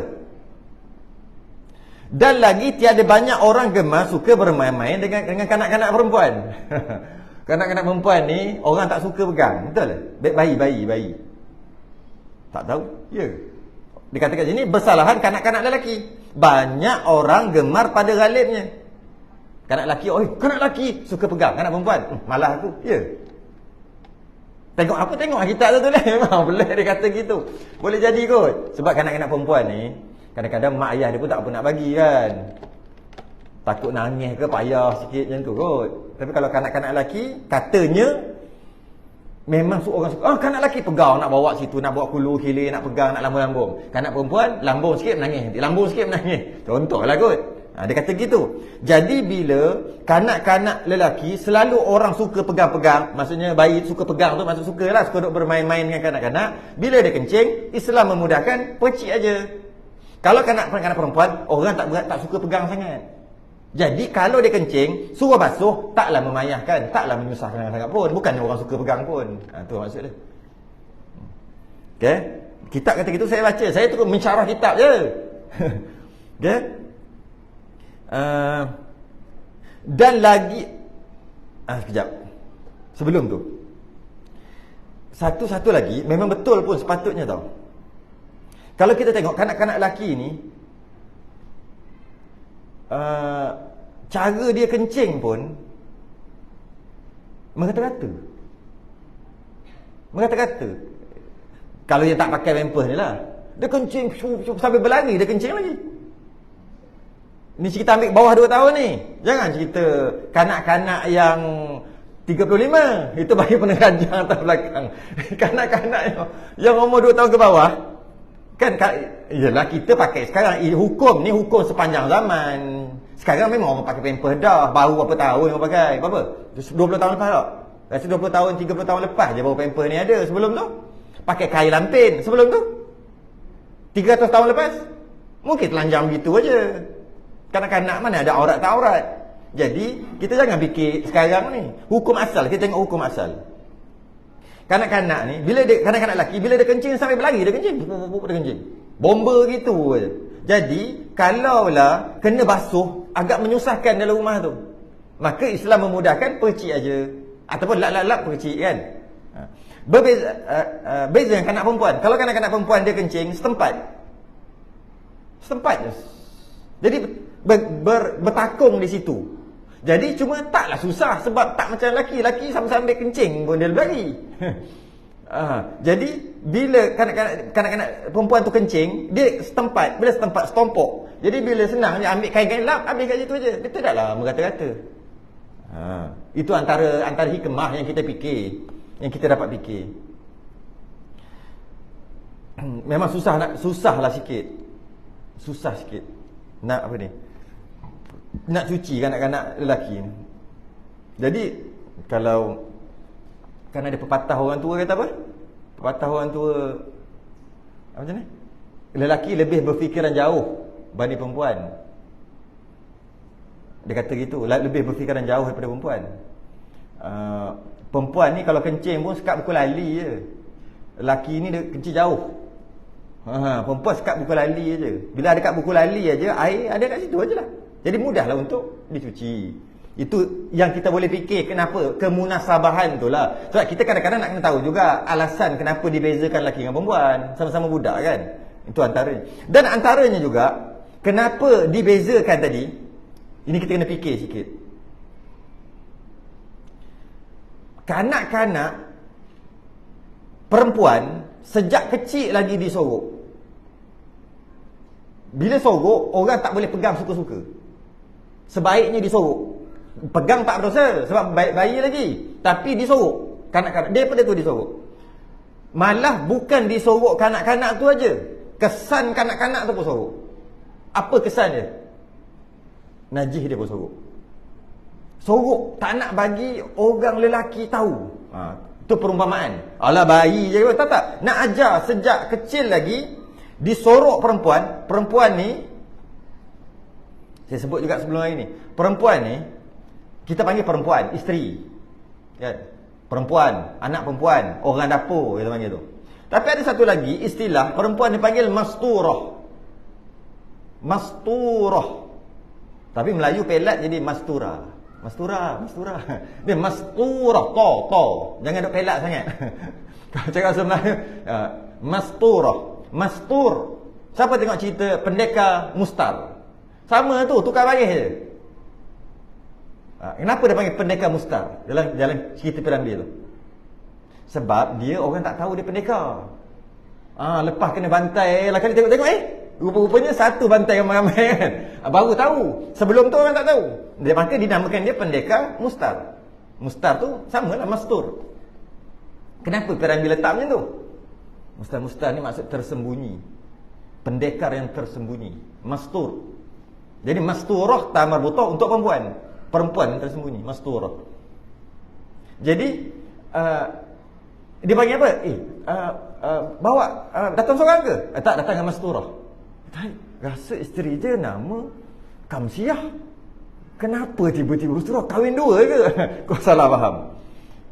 Dan lagi tiada banyak orang gemar suka bermain-main dengan kanak-kanak perempuan. Kanak-kanak perempuan ni orang tak suka pegang. Betul tak? Bayi. Tak tahu? Ya. Dia kata kat sini bersalahan kanak-kanak lelaki. Banyak orang gemar pada ghalibnya. Kanak lelaki, kanak lelaki suka pegang, kanak perempuan malah aku. Ya. Tengok apa, tengok kitab tu tulis. Memang boleh dia kata gitu. Boleh jadi kot. Sebab kanak-kanak perempuan ni kadang-kadang mak ayah dia pun tak apa nak bagi kan. Takut nangis ke, payah sikit macam tu kot. Tapi kalau kanak-kanak lelaki, katanya memang orang suka. Kanak lelaki pegang, nak bawa situ, nak bawa kulu hilir, nak pegang, nak lambung-lambung. Kanak perempuan lambung sikit menangis, lambung sikit menangis. Contohlah kot. Dia kata gitu. Jadi bila kanak-kanak lelaki selalu orang suka pegang-pegang, maksudnya bayi suka pegang tu, maksud suka lah, suka duk bermain-main dengan kanak-kanak. Bila dia kencing, Islam memudahkan, percik aja. Kalau kanak-kanak perempuan, orang tak suka pegang sangat. Jadi kalau dia kencing, suruh basuh, taklah memayahkan, taklah menyusahkan sangat pun. Bukannya orang suka pegang pun. Tu maksud dia. Okay? Kitab kata gitu, saya baca. Saya terus mensyarah kitab je. Okay? Dan lagi sekejap. Sebelum tu, satu lagi, memang betul pun sepatutnya tau. Kalau kita tengok kanak-kanak lelaki ni, cara dia kencing pun mengata-kata. Kalau dia tak pakai pampers ni lah, dia kencing sampai berlari, dia kencing lagi. Ni kita ambil bawah 2 tahun ni. Jangan cerita kanak-kanak yang 35. Itu bagi penerajang atas belakang. Kanak-kanak yang umur 2 tahun ke bawah, kan yalah kita pakai sekarang. Hukum ni hukum sepanjang zaman. Sekarang memang orang pakai pampers dah. Baru berapa tahun orang pakai? Berapa? 20 tahun lepas tak? Rasa 20 tahun, 30 tahun lepas je baru pampers ni ada. Sebelum tu pakai kain lampin. Sebelum tu 300 tahun lepas mungkin telanjang begitu aja. Kanak-kanak mana ada aurat tak aurat. Jadi kita jangan fikir sekarang ni. Hukum asal, kita tengok hukum asal. Kanak-kanak ni, kanak-kanak lelaki bila dia kencing sampai berlari, dia kencing. Dia kencing. Bomba gitu je. Jadi kalaulah kena basuh agak menyusahkan dalam rumah tu, maka Islam memudahkan percik aja. Ataupun lap-lap percik kan. Beza dengan kanak perempuan. Kalau kanak-kanak perempuan dia kencing setempat je. Jadi bertakung di situ. Jadi cuma taklah susah sebab tak macam lelaki. Lelaki sambil kencing pun dia berlari. Jadi bila kanak-kanak perempuan tu kencing, dia setempat. Bila setempat setompok. Jadi bila senang dia ambil kain-kain lap, habis kat situ aje. Dia tidaklah merata-rata. Itu antara hikmah yang kita fikir, yang kita dapat fikir. Memang susahlah sikit. Susah sikit. Nak apa ni? Nak cuci kanak-kanak lelaki ni. Jadi kalau kan ada pepatah orang tua kata apa? Pepatah orang tua macam ni? Lelaki lebih berfikiran jauh berbanding perempuan. Dia kata gitu, lebih berfikiran jauh daripada perempuan. Perempuan ni kalau kencing pun sekat buku lali je. Lelaki ni dia kencing jauh. Perempuan sekat buku lali je. Bila ada kat buku lali aja, air ada kat situ aje lah. Jadi mudahlah untuk dicuci. Itu yang kita boleh fikir kenapa kemunasabahan tu lah. Sebab kita kadang-kadang nak kena tahu juga alasan kenapa dibezakan lelaki dengan perempuan. Sama-sama budak kan. Itu antaranya. Dan antaranya juga kenapa dibezakan tadi. Ini kita kena fikir sikit. Kanak-kanak perempuan sejak kecil lagi disorok. Bila sorok, orang tak boleh pegang suka-suka. Sebaiknya disorok. Pegang tak berdosa sebab bayi lagi. Tapi disorok kanak-kanak. Daripada tu disorok. Malah bukan disorok kanak-kanak tu aja. Kesan kanak-kanak tu pun sorok. Apa kesan dia? Najis dia pun sorok. Sorok tak nak bagi orang lelaki tahu. Itu perumpamaan. Alah bayi je. Tak. Nak ajar sejak kecil lagi. Disorok perempuan. Perempuan ni, saya sebut juga sebelum hari ni, perempuan ni kita panggil perempuan, isteri kan? Perempuan, anak perempuan, orang dapur kita panggil tu. Tapi ada satu lagi istilah perempuan dipanggil masturah. Masturah. Tapi Melayu pelat jadi mastura. Mastura. Dia masturah, to. Jangan duk pelat sangat. Kalau cakap sebenarnya masturah. Mastur. Siapa tengok cerita Pendekar Mustar? Sama tu, tukar baris je. Kenapa dia panggil pendekar mustar dalam cerita Piramli tu? Sebab dia orang tak tahu dia pendekar. Lepas kena bantai lah kali tengok rupa-rupanya satu bantai ramai-ramai kan. Baru tahu. Sebelum tu orang tak tahu. Maka dinamakan dia pendekar mustar. Mustar tu samalah mastur. Kenapa Piramli letak macam tu? Mustar ni maksud tersembunyi. Pendekar yang tersembunyi. Mastur. Jadi masturah tamar buta untuk perempuan. Perempuan yang tersembunyi, masturah. Jadi dia panggil apa? Bawa datang seorang ke? Tak, datang dengan masturah. Rasa isteri dia nama Kamsiah. Kenapa tiba-tiba masturah? Kahwin dua ke? Kau salah faham.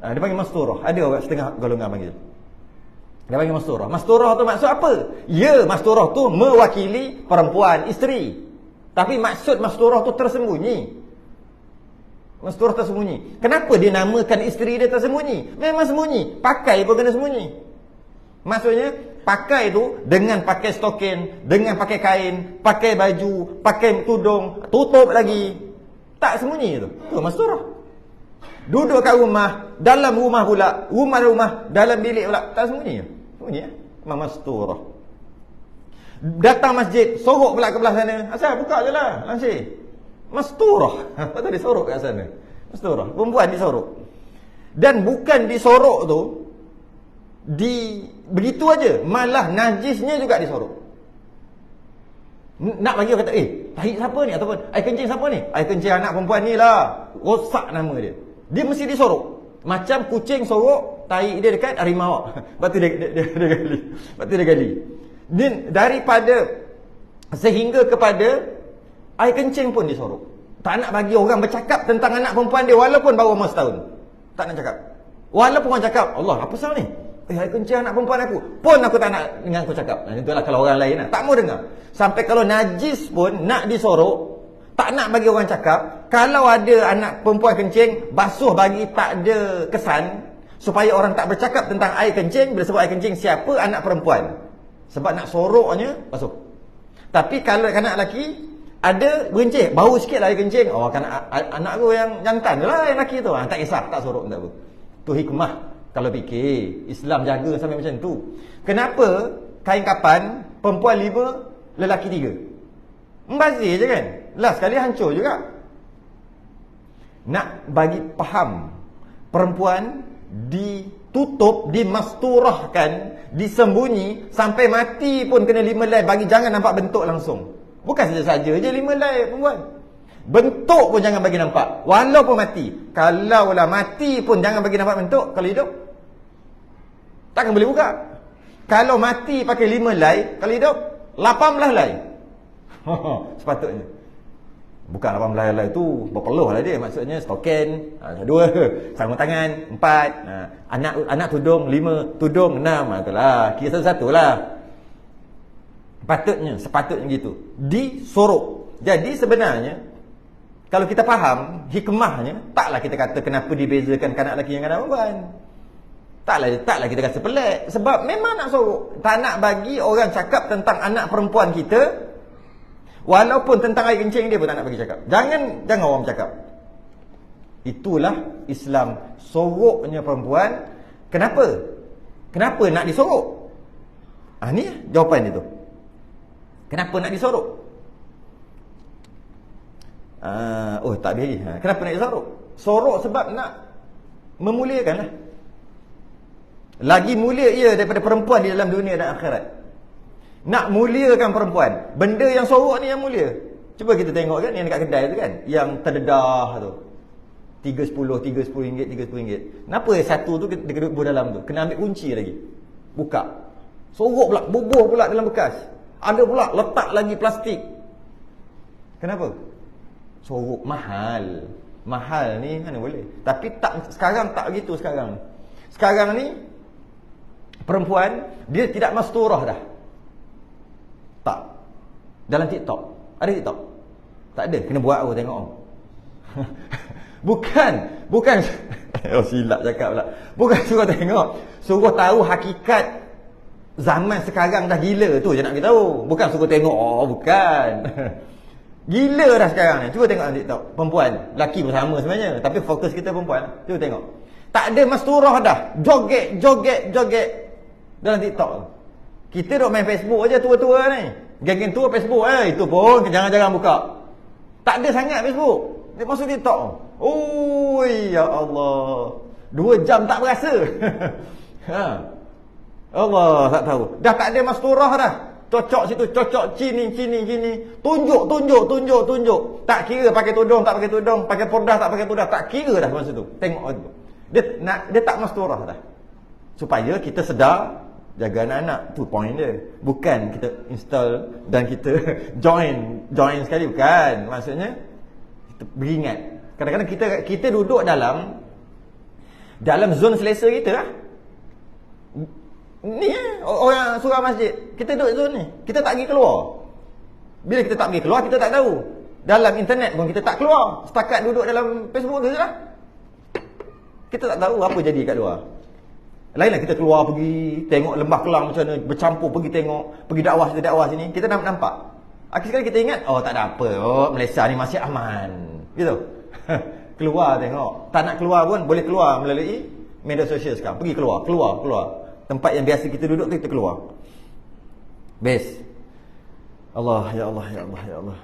Dia panggil masturah. Ada orang setengah golongan panggil. Dia panggil masturah. Masturah tu maksud apa? Ya, masturah tu mewakili perempuan, isteri. Tapi maksud masturah tu tersembunyi. Masturah tersembunyi. Kenapa dia namakan isteri dia tersembunyi? Memang sembunyi. Pakai pun kena sembunyi. Maksudnya, pakai tu dengan pakai stokin, dengan pakai kain, pakai baju, pakai tudung, tutup lagi. Tak sembunyi tu. Tu masturah. Duduk kat rumah, dalam rumah pula, rumah, dalam bilik pula, tak sembunyi. Sembunyi ya? Masturah. Datang masjid, sorok pula ke belah sana. Asal buka je lah, langsir. Masturah. Apa tadi sorok kat sana? Masturah. Perempuan disorok. Dan bukan disorok tu begitu aja, malah najisnya juga disorok. Nak bagi orang kata, tahi siapa ni? Ataupun air kencing siapa ni? Air kencing anak perempuan ni lah. Rosak nama dia. Dia mesti disorok. Macam kucing sorok, tahi dia dekat harimau. Lepas tu dia gali. Lepas tu dia gali. Daripada sehingga kepada air kencing pun disorok. Tak nak bagi orang bercakap tentang anak perempuan dia walaupun baru umur setahun. Tak nak cakap. Walaupun orang cakap, Allah, apa pasal ni? Air kencing anak perempuan aku. Pun aku tak nak dengar aku cakap. Itulah kalau orang lain lah. Tak mau dengar. Sampai kalau najis pun nak disorok, tak nak bagi orang cakap. Kalau ada anak perempuan kencing, basuh bagi tak ada kesan, supaya orang tak bercakap tentang air kencing. Bila sebut air kencing, siapa anak perempuan? Sebab nak soroknya, basuh. Tapi kalau anak lelaki, ada berencing, bau sikit lah air kencing. Oh, kan anak aku yang jantan lah yang lelaki tu. Tak kisah, tak sorok, tak apa. Tu hikmah. Kalau fikir, Islam jaga sampai macam tu. Kenapa kain kapan, perempuan 5, lelaki 3? Membazir je kan? Last sekali hancur juga. Nak bagi faham, perempuan ditutup, dimasturahkan, disembunyi, sampai mati pun kena 5 helai, bagi jangan nampak bentuk langsung. Bukan saja-saja je 5 helai perempuan. Bentuk pun jangan bagi nampak. Walaupun mati. Kalaulah mati pun jangan bagi nampak bentuk. Kalau hidup, takkan boleh buka. Kalau mati pakai 5 helai, kalau hidup 18 helai. Sepatutnya. Bukan 18 helai tu berpeluh lah dia. Maksudnya stoken 2, sarung tangan 4, anak tudung 5, tudung 6. Itulah, kira satu-satu lah. Sepatutnya gitu. Disorok. Jadi sebenarnya, kalau kita faham hikmahnya, taklah kita kata kenapa dibezakan kanak lelaki dengan kanak perempuan. Taklah kita rasa pelik. Sebab memang nak sorok. Tak nak bagi orang cakap tentang anak perempuan kita, walaupun tentang air kencing dia pun tak nak bagi cakap. Jangan orang cakap. Itulah Islam. Soroknya perempuan. Kenapa nak disorok? Ni jawapan dia tu. Kenapa nak disorok? Tak habis. Kenapa nak disorok? Sorok sebab nak memuliakan lah. Lagi mulia ia daripada perempuan di dalam dunia dan akhirat. Nak muliakan perempuan. Benda yang sorok ni yang mulia. Cuba kita tengok kan yang dekat kedai tu kan, yang terdedah tu, 3.10 ringgit, 3.10 ringgit. Kenapa satu tu dia kena duduk dalam tu? Kena ambil kunci lagi, buka. Sorok pula, bubuh pula dalam bekas. Ada pula letak lagi plastik. Kenapa? Sorok mahal. Mahal ni mana boleh. Tapi tak, sekarang tak begitu sekarang. Sekarang ni perempuan dia tidak masturah dah. Tak. Dalam TikTok. Ada TikTok? Tak ada. Kena buat aku tengok. Bukan silap cakap pula. Bukan suruh tengok, suruh tahu hakikat zaman sekarang dah gila tu je nak kita tahu. Bukan suruh tengok. Bukan. Gila dah sekarang ni. Cuba tengok dalam TikTok. Perempuan, lelaki pun sama sebenarnya, tapi fokus kita perempuan. Cuba tengok. Tak ada masturah dah. Joget dalam TikTok. Kita duk main Facebook aja tua-tua ni. Geng-geng tua Facebook itu pun jangan-jangan buka. Tak ada sangat Facebook. Dia masuk TikTok. Oh ya Allah. 2 jam tak berasa. Allah tak tahu. Dah tak ada masturah dah. Cocok situ, cocok sini. Tunjuk. Tak kira pakai tudung, tak pakai tudung, pakai pordah, tak pakai pordah, tak kira dah masa tu. Tengok tu. Dia tak masturah dah. Supaya kita sedar jaga anak-anak. Tu point dia. Bukan kita install dan kita join sekali, bukan. Maksudnya kita beringat. Kadang-kadang kita duduk dalam zon selesa kita lah. Ni orang surau masjid, kita duduk zon ni. Kita tak pergi keluar. Bila kita tak pergi keluar, kita tak tahu. Dalam internet pun kita tak keluar. Setakat duduk dalam Facebook tu sajalah. Kita tak tahu apa jadi kat luar. Lainlah kita keluar pergi tengok Lembah Kelang macam mana, bercampur pergi tengok, pergi dakwah sini, kita dah nampak. Akhir sekali kita ingat, oh tak ada apa, oh Malaysia ni masih aman. Gitu. Keluar tengok. Tak nak keluar pun boleh keluar melalui media sosial sekarang. Pergi keluar. Tempat yang biasa kita duduk tu kita keluar. Best. Allah, ya Allah, ya Allah, ya Allah.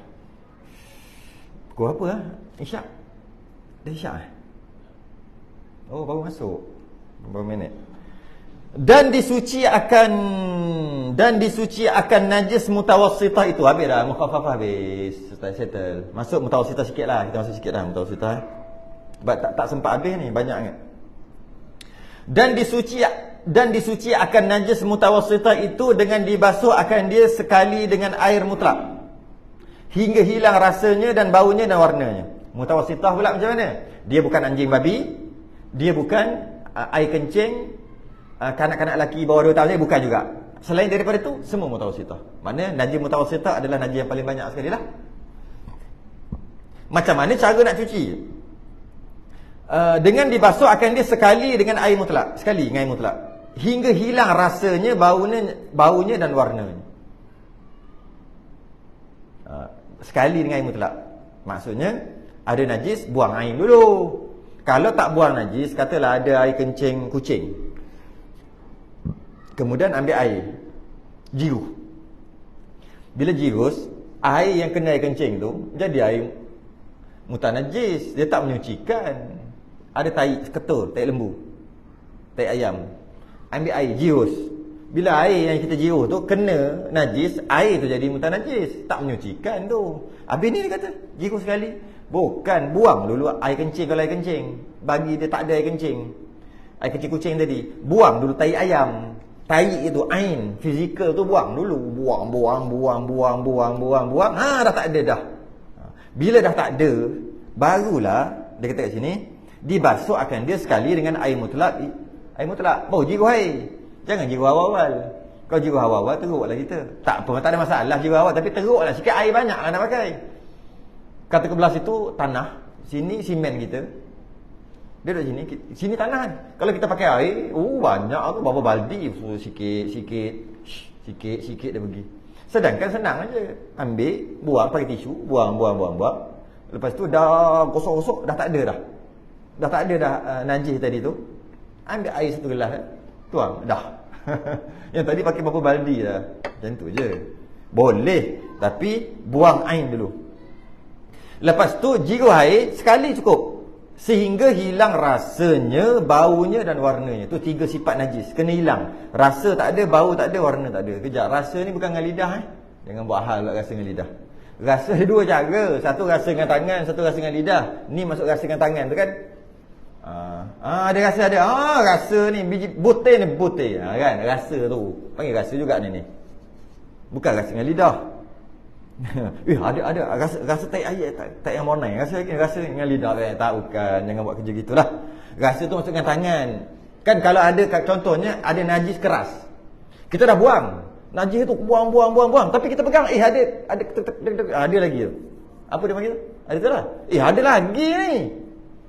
Pukul apa lah? Isyak? Dah isyak Oh, baru masuk. Berapa minit? Dan disuci akan najis mutawassitah itu. Habis dah, mukhaffafah habis. Settle. Masuk mutawassitah sikit lah. Kita masuk sikit dah mutawassitah. Sebab tak sempat habis ni, banyak sangat. Dan disuci akan najis mutawassitah itu dengan dibasuh akan dia sekali dengan air mutlak, hingga hilang rasanya dan baunya dan warnanya. Mutawassitah pula macam mana? Dia bukan anjing babi, dia bukan air kencing kanak-kanak lelaki bawah 2 tahun ni, bukan juga. Selain daripada itu, semua mutawassitah. Maknanya najis mutawassitah adalah najis yang paling banyak sekali lah. Macam mana cara nak cuci? Dengan dibasuh akan dia sekali dengan air mutlak, sekali dengan air mutlak, hingga hilang rasanya, baunya dan warnanya. Sekali dengan air mutlak. Maksudnya ada najis, buang air dulu. Kalau tak buang najis, katalah ada air kencing kucing, kemudian ambil air, jiru. Bila jirus, air yang kena air kencing tu jadi air mutanajis. Dia tak menyucikan. Ada tai ketul, tai lembu, tai ayam. Ambil air, jirus. Bila air yang kita jirus tu kena najis, air tu jadi mutanajis. Tak menyucikan tu. Habis ni dia kata, jirus sekali. Bukan, buang dulu air kencing. Kalau air kencing, bagi dia tak ada air kencing, air kencing kucing tadi, buang dulu tai ayam. Tai itu ain, fizikal tu buang dulu. Buang. Dah tak ada dah. Bila dah tak ada, barulah dia kata kat sini, dibasuh akan dia sekali dengan air mutlak. Air mutlak, bau jiru air. Jangan jiru awal-awal. Kalau jiru awal-awal, teruklah kita. Tak apa, tak ada masalah jiru awal, tapi teruklah sikit, air banyak lah nak pakai. Kata kebelah situ tanah, sini simen kita. Dia duduk sini, sini tanah kan. Kalau kita pakai air, banyak tu, berapa baldi. Sikit dia pergi. Sedangkan senang aja. Ambil, buang pakai tisu, buang. Lepas tu dah gosok-gosok, dah tak ada dah. Dah tak ada dah najis tadi tu. Ambil air 1 gelas, tuang, dah. Yang tadi pakai berapa baldi dah. Macam tu je. Boleh, tapi buang air dulu. Lepas tu jiru air sekali cukup, sehingga hilang rasanya, baunya dan warnanya. Tu 3 sifat najis kena hilang. Rasa tak ada, bau tak ada, warna tak ada. Kejap, rasa ni bukan dengan lidah Jangan buat hal pula rasa dengan lidah. Rasa ada 2 cara. Satu rasa dengan tangan, satu rasa dengan lidah. Ni masuk rasa dengan tangan tu kan. Ada rasa ada. Rasa ni biji butir ni butir. Kan rasa tu. Panggil rasa juga ni. Bukan rasa dengan lidah. Ada rasa tai air, tak yang monai. Rasa dengan lidah tak, bukan. Jangan buat kerja gitulah. Rasa tu masuk dengan tangan. Kan kalau ada, contohnya ada najis keras, kita dah buang najis tu, buang. Tapi kita pegang, ada lagi tu. Apa dia panggil tu? Ada tu lah. Ada lagi ni.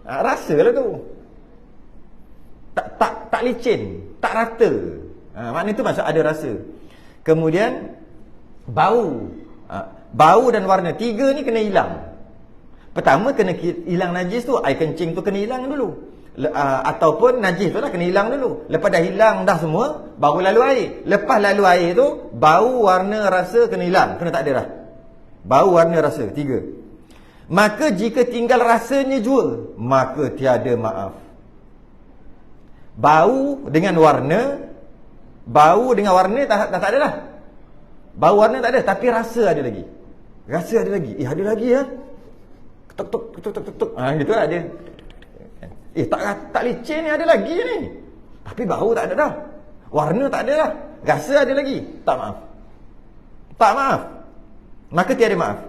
Rasalah tu. Tak licin, tak rata. Maknanya tu maksud ada rasa. Kemudian bau. Bau dan warna, 3 ni kena hilang. Pertama kena hilang najis tu, air kencing tu kena hilang dulu. Ataupun najis tu dah kena hilang dulu. Lepas dah hilang dah semua, baru lalu air. Lepas lalu air tu, bau, warna, rasa kena hilang. Kena tak ada dah. Bau, warna, rasa, 3. Maka jika tinggal rasanya jua, maka tiada maaf. Bau dengan warna dah tak ada dah. Bau, warna tak ada, tapi rasa ada lagi. Rasa ada lagi. Ada lagi ya. Ketuk. Gitu lah dia. Tak licin ni, ada lagi ni. Tapi bau tak ada dah. Warna tak ada dah. Rasa ada lagi. Tak maaf. Maka tiada maaf.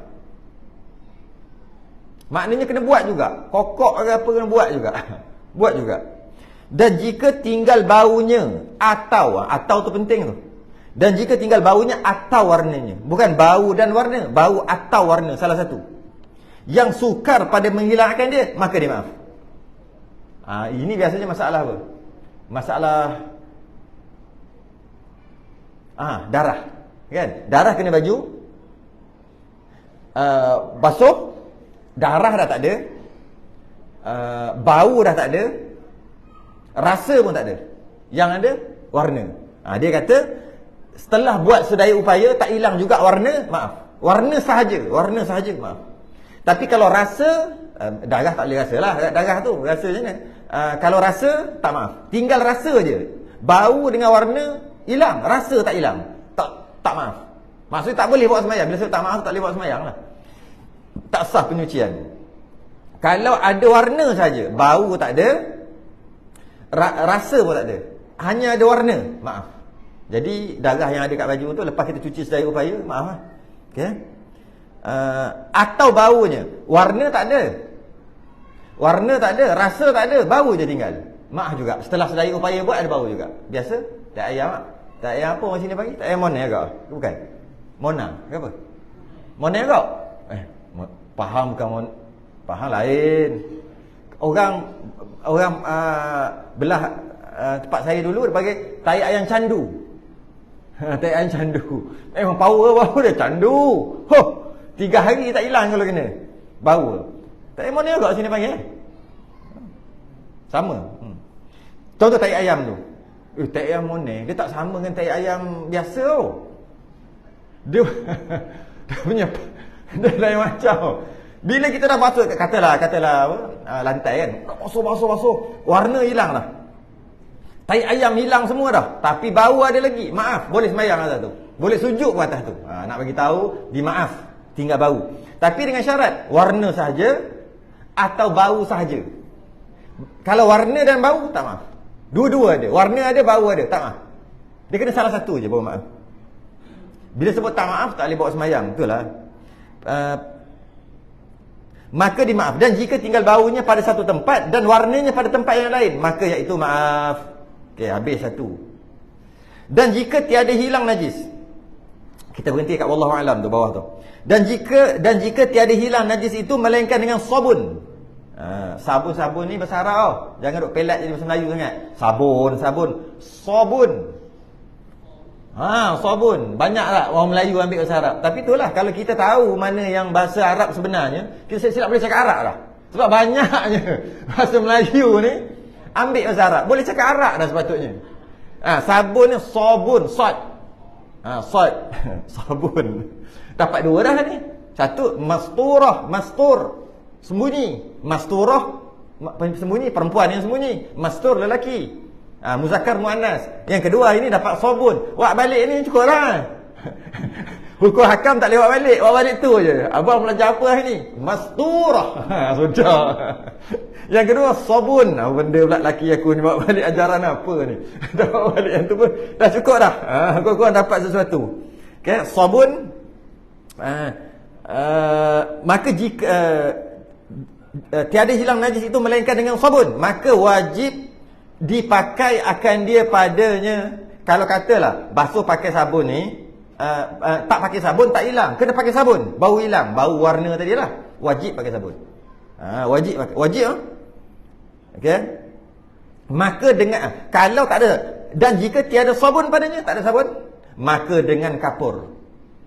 Maknanya kena buat juga. Kokok ke apa kena buat juga. Buat juga. Dan jika tinggal baunya atau tu penting tu. Dan jika tinggal baunya atau warnanya. Bukan bau dan warna, bau atau warna, salah satu. yang sukar pada menghilangkan dia, maka dia maaf. Ini biasanya masalah apa? Masalah darah, kan? Darah kena baju, basuh, darah dah tak ada, bau dah tak ada, rasa pun tak ada. Yang ada warna. Dia kata setelah buat sedaya upaya tak hilang juga warna, maaf. Warna sahaja, maaf. Tapi kalau rasa, darah tak boleh rasa lah. Darah tu rasa macam mana? Kalau rasa, tak maaf. Tinggal rasa je. Bau dengan warna hilang, rasa tak hilang, tak maaf. Maksudnya tak boleh buat sembahyang. Bila sebut tak maaf, tak boleh buat sembahyang lah. Tak sah penyucian. Kalau ada warna saja, bau tak ada, rasa pun tak ada, hanya ada warna, maaf. Jadi darah yang ada kat baju tu, lepas kita cuci sedaya upaya, maaf lah. Okay? Atau baunya, warna tak ada, rasa tak ada, bau je tinggal, maaf juga. Setelah sedaya upaya buat, ada bau juga. Biasa, tak ayam. Tak ayam apa orang sini panggil? Tak ayam mona agak? Bukan? Mona ke apa? Mona agak? Faham bukan faham lain. Orang belah tempat saya dulu dia panggil tai ayam candu. Tai ayam candu. Memang power dia candu. 3 hari tak hilang kalau kena bau. Tak ayam mana agak sini panggil? Sama. Contoh tai ayam tu. Tai ayam mana? Dia tak sama dengan tai ayam biasa tu. Dia punya dia lain macam. Bila kita dah basuh, katalah apa, lantai kan, basuh, warna hilang dah, tai ayam hilang semua dah, tapi bau ada lagi, maaf, boleh sembahyang atas tu, boleh sujud ke atas tu. Nak bagi tahu, dimaaf, tinggal bau. Tapi dengan syarat warna sahaja atau bau sahaja. Kalau warna dan bau, tak maaf. Dua-dua ada, warna ada, bau ada, tak maaf. Dia kena salah satu je, bawa maaf. Bila sebut tak maaf, tak boleh bawa sembahyang, betul lah. Maka dimaaf. Dan jika tinggal baunya pada satu tempat dan warnanya pada tempat yang lain, maka iaitu maaf. Okey, habis satu. Dan jika tiada hilang najis, kita berhenti kat wallahu alam tu, bawah tu. Dan jika tiada hilang najis itu melainkan dengan sabun. Sabun-sabun ni bahasa Arab tau. Jangan duk pelat jadi bahasa Melayu sangat. Sabun. Sabun. Banyak tak orang Melayu ambil bahasa Arab. Tapi itulah, kalau kita tahu mana yang bahasa Arab sebenarnya, kita silap boleh cakap Arab lah. Sebab banyaknya bahasa Melayu ni ambil bahasa Arab. Boleh cakap Arab dah sepatutnya. Sabun ni sabun, sad. Sabun. Dapat dua dah ni. Satu, masturah, mastur, sembunyi. Masturah, sembunyi, perempuan yang sembunyi. Mastur, lelaki. Muzakkar muannas. Yang kedua ini dapat sabun. Wak balik ni cukup lah. Hukum hakam tak lewat balik. Wak balik tu je. Abang belajar apa hari ni? Masturah. Sudah. Yang kedua sabun. Benda pula laki aku ni bawa balik ajaran apa ni. Dapat balik yang tu pun dah cukup dah. Kau dapat sesuatu. Okay, sabun. Maka jika tiada hilang najis itu melainkan dengan sabun, maka wajib dipakai akan dia padanya. Kalau katalah basuh pakai sabun ni, tak pakai sabun tak hilang, kena pakai sabun, bau hilang, bau warna tadi lah, wajib pakai sabun. Wajib pakai, wajib. Okey. Maka dengan, kalau tak ada, dan jika tiada sabun padanya, tak ada sabun, maka dengan kapur.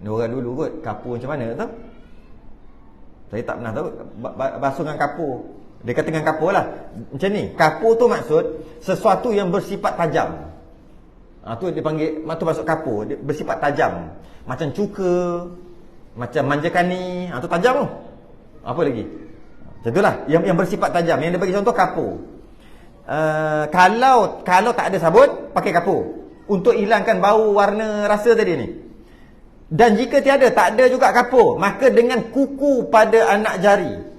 Ni orang dulu kot, kapur macam mana tahu? Saya tak pernah tahu basuh dengan kapur. Dia kata dengan kapur lah. Macam ni, kapur tu maksud sesuatu yang bersifat tajam. Tu dia panggil, tu masuk kapur, dia bersifat tajam. Macam cuka, macam manjakani, tu tajam tu. Apa lagi? Macam itulah, yang bersifat tajam. Yang dia bagi contoh kapur. Kalau tak ada sabun, pakai kapur untuk hilangkan bau, warna, rasa tadi ni. Dan jika tiada, tak ada juga kapur, maka dengan kuku pada anak jari.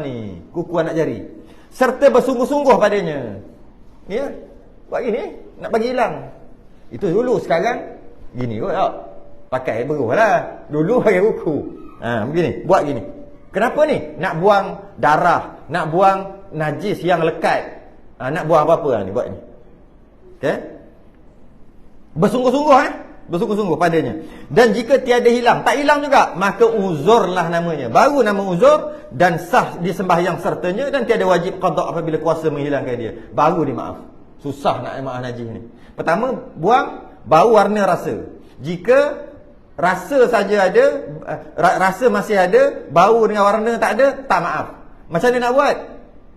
Ni kuku anak jari, serta bersungguh-sungguh padanya. Ya, buat gini nak bagi hilang. Itu dulu, sekarang gini kot tak? Pakai beruh lah. Dulu pakai kuku. Begini, buat gini. Kenapa ni? Nak buang darah, nak buang najis yang lekat, nak buang apa-apa ni, buat ni. Okey. Bersungguh-sungguh bersungguh-sungguh padanya. Dan jika tiada hilang, tak hilang juga, maka uzurlah namanya. Baru nama uzur dan sah di sembahyang sertanya, dan tiada wajib qada apabila kuasa menghilangkan dia. Baru dia maaf. Susah nak maaf najis ni. Pertama, buang bau, warna, rasa. Jika rasa saja ada, rasa masih ada, bau dengan warna tak ada, tak maaf. Macam mana nak buat?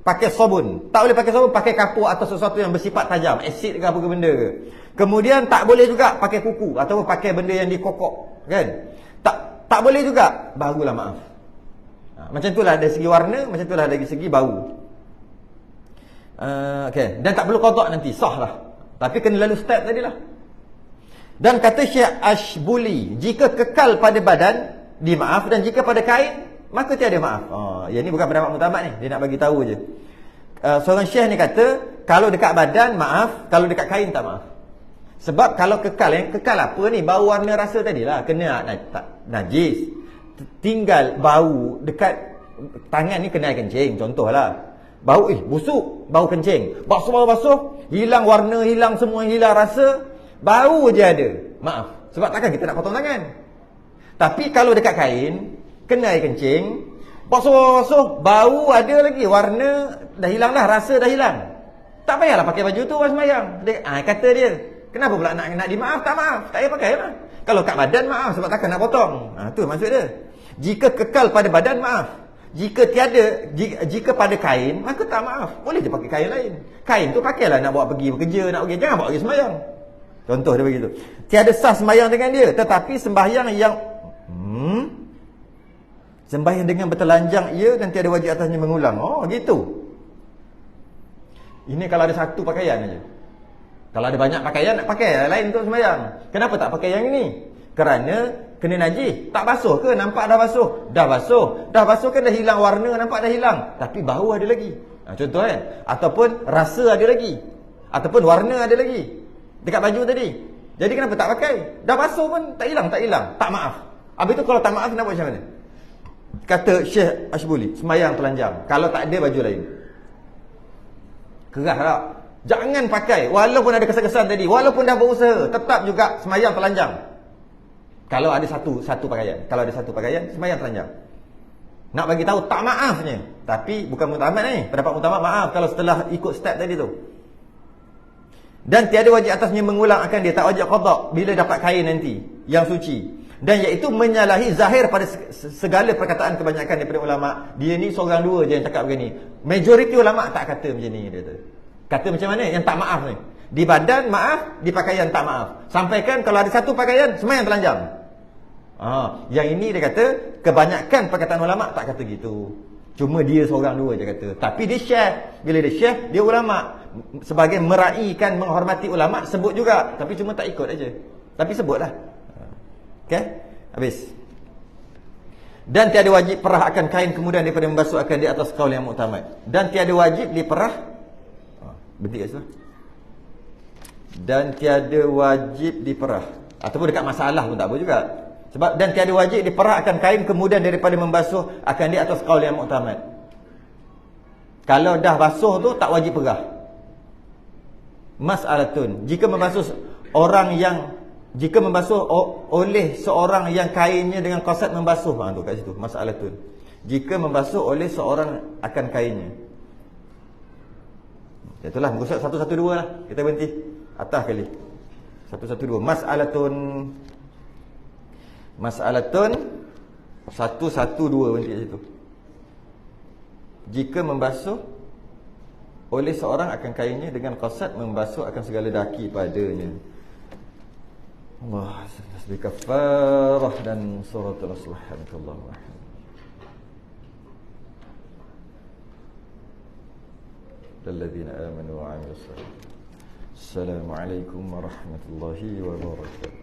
Pakai sabun. Tak boleh pakai sabun, pakai kapur atau sesuatu yang bersifat tajam, asid ke apa ke benda ke. Kemudian tak boleh juga pakai kuku ataupun pakai benda yang dikokok, kan? Tak boleh juga, barulah maaf. Macam itulah dari segi warna, macam itulah dari segi bau. Okay. Dan tak perlu qada nanti, sah lah. Tapi kena lalu step tadilah. Dan kata Syekh Ashbuli, jika kekal pada badan, dimaaf, dan jika pada kain, maka tiada maaf. Yang ni bukan pendapat muktamad ni, dia nak bagi tahu je. Seorang syekh ni kata, kalau dekat badan maaf, kalau dekat kain tak maaf. Sebab kalau kekal, yang kekal apa ni? Bau, warna, rasa tadilah kena najis. Tinggal bau dekat tangan ni, kena air kencing contohlah. Bau busuk, bau kencing. Basuh, hilang warna, hilang semua, hilang rasa, bau je ada. Maaf. Sebab takkan kita nak potong tangan. Tapi kalau dekat kain, kena air kencing, basuh, bau ada lagi, warna dah hilang dah, rasa dah hilang. Tak payahlah pakai baju tu pas sembahyang. Kata dia, kenapa pula nak dimaaf? Tak maaf, tak payah pakai lah. Kalau kat badan maaf, sebab takkan nak potong. Tu maksud dia. Jika kekal pada badan maaf. Jika pada kain, maka tak maaf. Boleh je pakai kain lain. Kain tu pakailah nak bawa pergi bekerja, nak pergi, jangan bawa pergi sembahyang. Contoh dia begitu. Tiada sah sembahyang dengan dia, tetapi sembahyang yang sembahyang dengan bertelanjang ia, dan tiada wajib atasnya mengulang. Gitu. Ini kalau ada satu pakaian aja. Kalau ada banyak pakaian, nak pakai lain untuk sembahyang. Kenapa tak pakai yang ini? Kerana kena najis. Tak basuh ke? Nampak dah basuh. Dah basuh kan dah hilang warna, nampak dah hilang. Tapi bau ada lagi. Contoh kan. Ataupun rasa ada lagi. Ataupun warna ada lagi. Dekat baju tadi. Jadi kenapa tak pakai? Dah basuh pun tak hilang. Tak maaf. Habis tu kalau tak maaf, nak buat macam mana? Kata Syekh Ashbuli, sembahyang telanjang. Kalau tak ada baju lain, kerah tak? Jangan pakai. Walaupun ada kesan-kesan tadi, walaupun dah berusaha, tetap juga sembahyang telanjang. Kalau ada satu pakaian. Kalau ada satu pakaian, sembahyang telanjang. Nak bagi tahu tak maafnya. Tapi bukan muktamad ni. Pendapat muktamad maaf kalau setelah ikut step tadi tu. Dan tiada wajib atasnya mengulang akan dia, tak wajib qada bila dapat kain nanti yang suci. Dan iaitu menyalahi zahir pada segala perkataan kebanyakan daripada ulama. Dia ni seorang dua je yang cakap begini. Majoriti ulama tak kata macam ni, dia kata macam mana? Yang tak maaf ni. Di badan maaf, di pakaian tak maaf. Sampaikan kalau ada satu pakaian, sembahyang telanjang. Yang ini dia kata kebanyakan perkataan ulama tak kata gitu. Cuma dia seorang dua je kata. Tapi dia syekh. Bila dia syekh, dia ulama. Sebagai meraihkan, menghormati ulama, sebut juga. Tapi cuma tak ikut aja. Tapi sebutlah. Okay? Habis. Dan tiada wajib perah akan kain kemudian daripada membasuh akan di atas kaul yang muktamad. Dan tiada wajib diperah. Berhenti kat situ. Dan tiada wajib diperah. Ataupun dekat masalah pun tak apa juga. Sebab dan tiada wajib diperah akan kain kemudian daripada membasuh akan di atas kaul yang muktamad. Kalau dah basuh tu tak wajib perah. Mas'alatun. Jika membasuh oleh seorang yang kainnya dengan qasad membasuh, tu kat situ mas'alatun. Jika membasuh oleh seorang akan kainnya. Itulah muka surat 112 lah. Kita berhenti atas kali. 112. Mas'alatun 112 berhenti kat situ. Jika membasuh oleh seorang akan kainnya dengan qasad membasuh akan segala daki padanya. Allah tasbih kafarah dan suratul subhanakallah. Lilladzina amanu wa 'amilus salihati. Assalamualaikum warahmatullahi wabarakatuh.